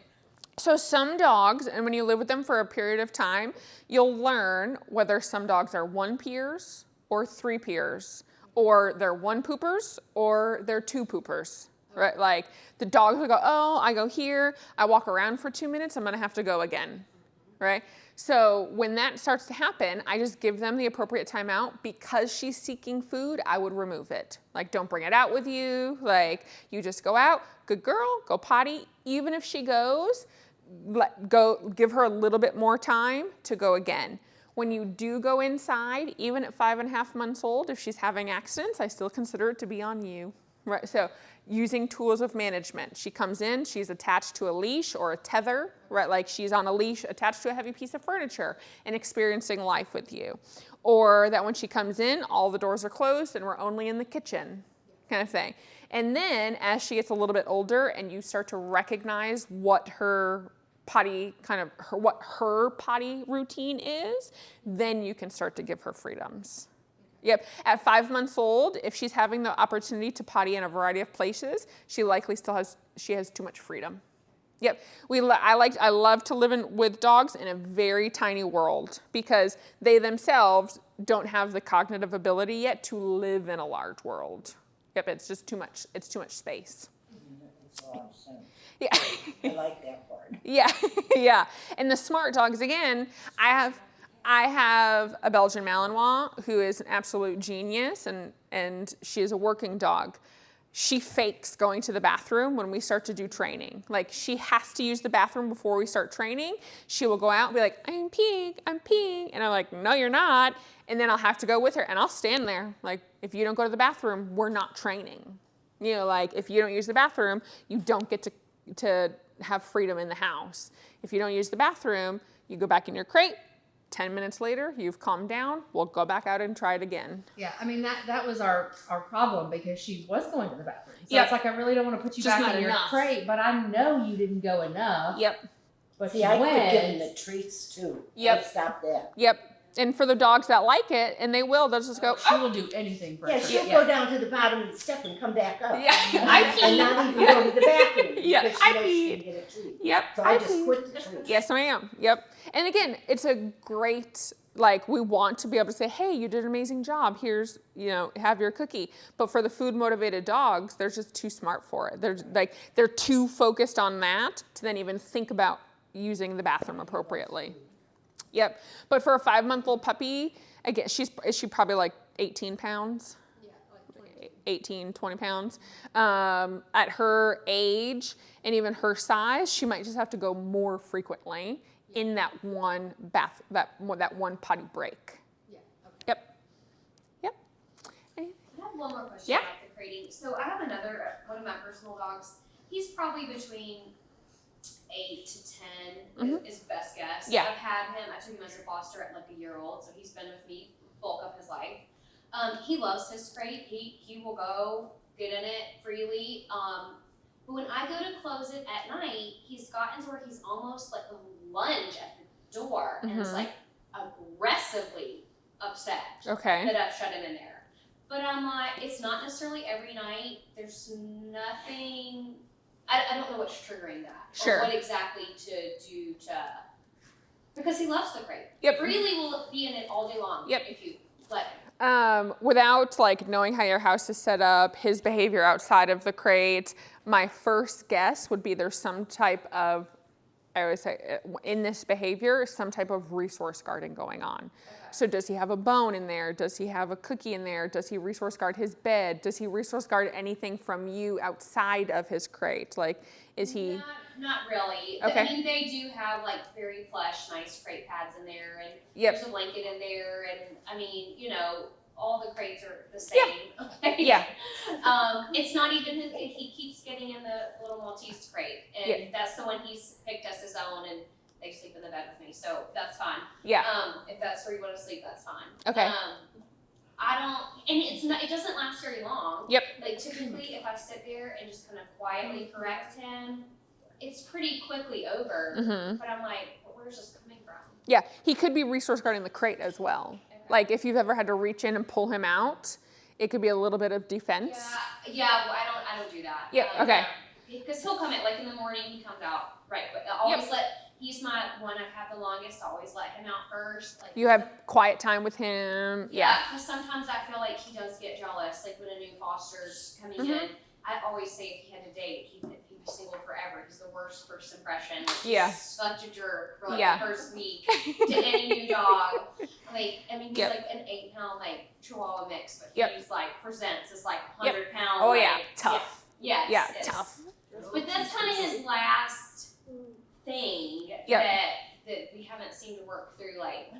So some dogs, and when you live with them for a period of time, you'll learn whether some dogs are 1 peers or 3 peers, or they're 1 poopers or they're 2 poopers, right? Like the dogs will go, oh, I go here, I walk around for 2 minutes, I'm gonna have to go again, right? So when that starts to happen, I just give them the appropriate time out. Because she's seeking food, I would remove it. Like, don't bring it out with you. Like, you just go out, good girl, go potty. Even if she goes, give her a little bit more time to go again. When you do go inside, even at 5.5 months old, if she's having accidents, I still consider it to be on you. Right, so using tools of management. She comes in, she's attached to a leash or a tether, right? Like she's on a leash attached to a heavy piece of furniture and experiencing life with you. Or that when she comes in, all the doors are closed and we're only in the kitchen, kind of thing. And then as she gets a little bit older and you start to recognize what her potty routine is, then you can start to give her freedoms. Yep. At 5 months old, if she's having the opportunity to potty in a variety of places, she likely still has too much freedom. Yep. I love to live with dogs in a very tiny world because they themselves don't have the cognitive ability yet to live in a large world. Yep. It's just too much. It's too much space. That's all I'm saying. Yeah. I like that part. Yeah. Yeah. And the smart dogs, again, I have a Belgian Malinois who is an absolute genius, and and she is a working dog. She fakes going to the bathroom when we start to do training. Like, she has to use the bathroom before we start training. She will go out and be like, I'm peeing. And I'm like, no, you're not. And then I'll have to go with her, and I'll stand there. Like, if you don't go to the bathroom, we're not training. You know, like, if you don't use the bathroom, you don't get to have freedom in the house. If you don't use the bathroom, you go back in your crate. 10 minutes later, you've calmed down. We'll go back out and try it again. Yeah, I mean, that was our problem because she was going to the bathroom. So Yep. it's like, I really don't want to put you Just back not in your enough. crate, but I know you didn't go enough. Yep. But See, you I quit went. giving the treats too. Yep. I stopped that. Yep. And for the dogs that like it, and they will, they'll just go, She will do anything for Yeah, a treat. she'll go down to the bottom of the step and come back up. Yeah, I And peed. not even go to the bathroom. Yeah, because I she knows she peed. can get a treat. Yep. So I just peed. quit the treats. Yes, ma'am. Yep. And again, it's a great, like, we want to be able to say, hey, you did an amazing job. Here's, you know, have your cookie. But for the food motivated dogs, they're just too smart for it. They're too focused on that to then even think about using the bathroom appropriately. Yep. But for a 5-month-old puppy, again, is she probably like 18 pounds? 18, 20 pounds. At her age and even her size, she might just have to go more frequently in that one that one potty break. Yeah, okay. Yep. Yep. I have one more question Yeah. about the crating. So I have another, one of my personal dogs. He's probably between 8 to 10 is best guess. Yeah. I've had him, I took him as a foster at like a year old, so he's been with me bulk of his life. He loves his crate. He will go get in it freely. But when I go to close it at night, he's gotten to where he's almost like a lunge at the door and is like aggressively upset Okay. that I've shut him in there. But I'm like, it's not necessarily every night. There's nothing, I don't know what's triggering that. Sure. Or what exactly to do to, because he loves the crate. Yep. Freely will be in it all day long. Yep. If you let him. Without like knowing how your house is set up, his behavior outside of the crate, my first guess would be there's some type of, I always say, in this behavior, some type of resource guarding going on. So does he have a bone in there? Does he have a cookie in there? Does he resource guard his bed? Does he resource guard anything from you outside of his crate? Like, is he? Not really. Okay. I mean, they do have like very plush, nice crate pads in there, and Yep. there's a blanket in there, and I mean, you know, all the crates are the same. Okay. Yeah. It's not even his, he keeps getting in the little Maltese crate, and Yeah. that's the one he's picked as his own, and they sleep in the bed with me, so that's fine. Yeah. If that's where you want to sleep, that's fine. Okay. I don't, and it's not, it doesn't last very long. Yep. Like typically, if I sit there and just kind of quietly correct him, it's pretty quickly over. Mm-hmm. But I'm like, well, where's this coming from? Yeah. He could be resource guarding the crate as well. Okay. Like if you've ever had to reach in and pull him out, it could be a little bit of defense. Yeah. Well, I don't do that. Yep, okay. Because he'll come in like in the morning. He comes out right quick. I always he's my one I've had the longest. I always let him out first. Like You have quiet time with him. Yeah. Because sometimes I feel like he does get jealous. Like when a new foster's coming Mm-hmm. in, I always say if he had a date, he'd be single forever. He's the worst first impression. Yeah. He's such a jerk for like Yeah. the first week to any new dog. Like, I mean, he's Yep. like an 8-pound like Chihuahua mix, but Yep. he's like presents as like Yep. 100-pound. Oh like, yeah. Tough. Yes, Yeah. yes. Tough. But that's kind of his last thing Yep. that we haven't seemed to work through. Like,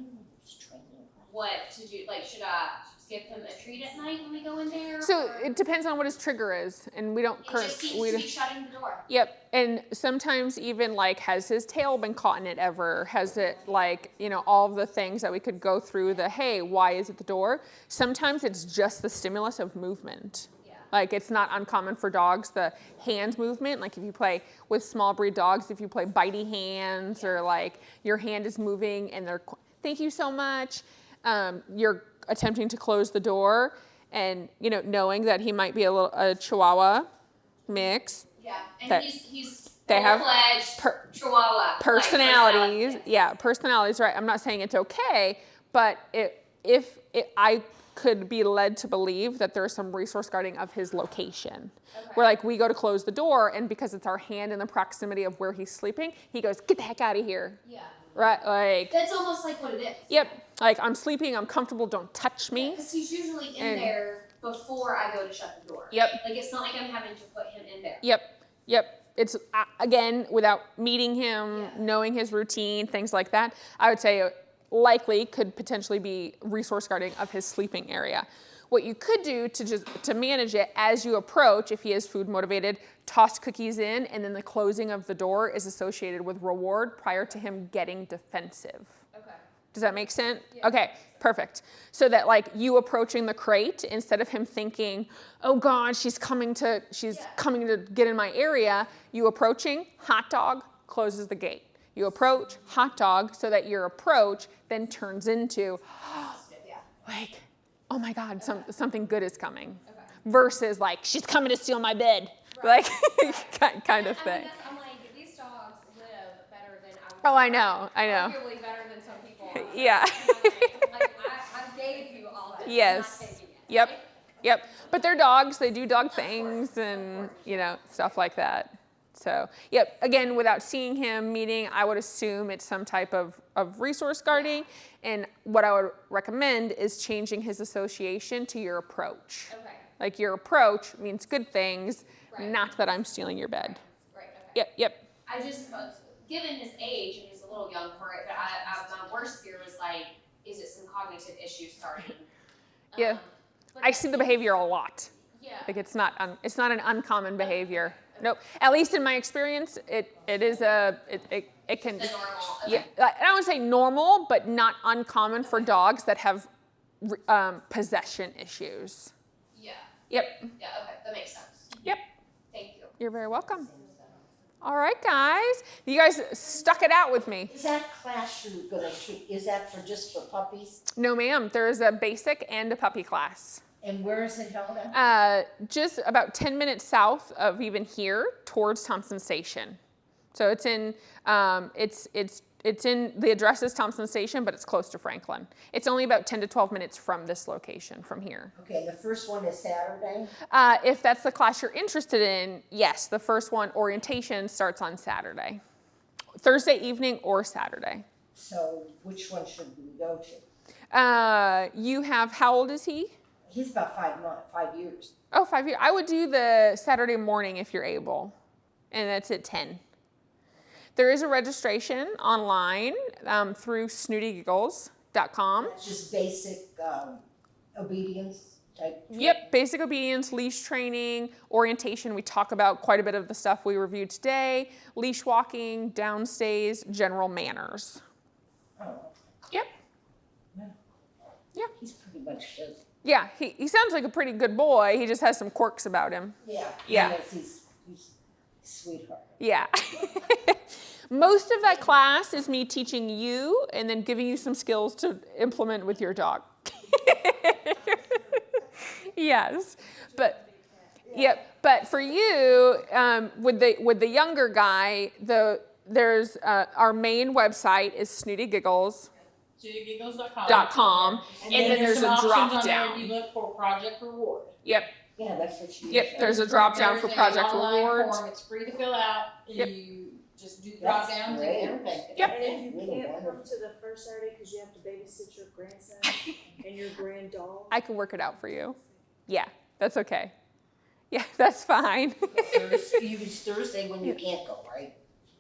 what to do? Like, should I give him a treat at night when we go in there? So or- it depends on what his trigger is, and we don't It just seems to be shutting the door. Yep, and sometimes even like, has his tail been caught in it ever? Has it like, you know, all of the things that we could go through the, hey, why is it the door? Sometimes it's just the stimulus of movement. Yeah. Like it's not uncommon for dogs, the hand movement, like if you play with small breed dogs, if you play bitey hands or like your hand is moving and they're, thank you so much, you're attempting to close the door and, you know, knowing that he might be a Chihuahua mix. Yeah, and That he's they have full-fledged Chihuahua personalities. Like, Yeah, personalities, right. I'm not saying it's okay, but if I could be led to believe that there's some resource guarding of his location. Okay. Where like we go to close the door and because it's our hand in the proximity of where he's sleeping, he goes, get the heck out of here. Yeah. Right, like, That's almost like what it is. yep, like I'm sleeping, I'm comfortable, don't touch me. Because he's usually in And- there before I go to shut the door. Yep. Like, it's not like I'm having to put him in there. Yep. It's, again, without meeting him, knowing his routine, things like that, I would say likely could potentially be resource guarding of his sleeping area. What you could do to manage it as you approach, if he is food motivated, toss cookies in, and then the closing of the door is associated with reward prior to him getting defensive. Okay. Does that make sense? Yeah. Okay, perfect. So that like you approaching the crate, instead of him thinking, oh God, she's coming to get in my area, you approaching, hot dog, closes the gate. You approach, hot dog, so that your approach then turns into, like, oh my God, something good is coming. Okay. Versus like, she's coming to steal my bed. Right. Like, kind of thing. I'm like, these dogs live better than I would. Oh, I know. Arguably better than some people. Yeah. Like, I gave you all that. Yes. I'm not taking it. Yep. But they're dogs. They do dog things and, stuff like that. So, yep. Again, without seeing him, meeting, I would assume it's some type of resource guarding. And what I would recommend is changing his association to your approach. Okay. Like your approach means good things, Right. not that I'm stealing your bed. Right. Okay. Yep. I just, given his age, and he's a little young for it, but my worst fear was like, is it some cognitive issue starting? Yeah. But I see the behavior a lot. Yeah. Like it's not an uncommon behavior. Nope. At least in my experience, it can The normal. Okay. yeah. I don't say normal, but not uncommon for dogs that have possession issues. Yeah. Yep. Yeah. Okay. That makes sense. Yep. Thank you. You're very welcome. All right, guys. You guys stuck it out with me. Is that class you're gonna treat, is that just for puppies? No, ma'am. There is a basic and a puppy class. And where is it held at? Just about 10 minutes south of even here, towards Thompson Station. So it's in the address is Thompson Station, but it's close to Franklin. It's only about 10 to 12 minutes from this location, from here. Okay, the first one is Saturday? If that's the class you're interested in, yes, the first one, orientation, starts on Saturday. Thursday evening or Saturday. So which one should we go to? You have, how old is he? He's about 5 years. Oh, 5 years. I would do the Saturday morning if you're able, and that's at 10. There is a registration online through snootygiggles.com. That's just basic obedience type. Yep, basic obedience, leash training, orientation. We talk about quite a bit of the stuff we reviewed today. Leash walking, downstays, general manners. Oh. Yep. Yeah. He's pretty much just. Yeah, he sounds like a pretty good boy. He just has some quirks about him. Yeah. Yeah. Yes, he's a sweetheart. Yeah. Most of that class is me teaching you and then giving you some skills to implement with your dog. Yes. But but for you, with the younger guy, there's our main website is snootygiggles.com. And then there's a drop down. You look for Project Reward. Yep. Yeah, that's what she. Yep. There's a drop down for Project Reward. It's free to fill out, and Yep. you just do the drop That's downs and great. everything. Yep. And if you Really can't come wonderful. to the first Saturday because you have to babysit your grandson and your granddog. I can work it out for you. Yeah, that's okay. Yeah, that's fine. Thursday when you can't go, right?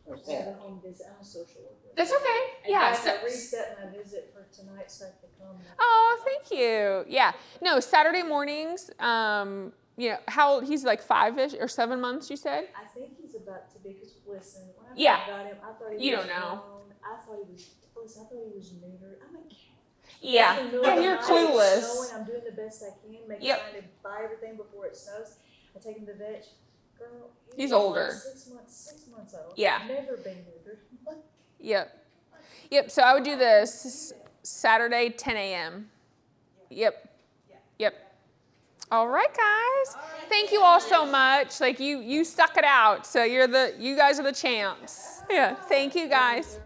Or I have Saturday? a home visit, I'm a social worker. That's okay. In Yeah. fact, I reset my visit for tonight so I could come. Oh, thank you. Yeah. No, Saturday mornings, how old? He's like 5-ish or 7 months, you said? I think he's about to be, because listen, when I Yeah. got him, I thought he You was don't know. grown. I thought he was neutered. I'm like, Yeah. in the middle Yeah, of the you're night, it's snowing, clueless. I'm doing the best I can, Yep. trying to buy everything before it snows. I take him to the vet. Girl, He's like older. 6 months old. Yeah. Never been neutered. Yep. So I would do this Saturday, 10 a.m. Yep. All right, guys. Thank you all so much. Like you stuck it out. So you guys are the champs. Yeah. Thank you, guys.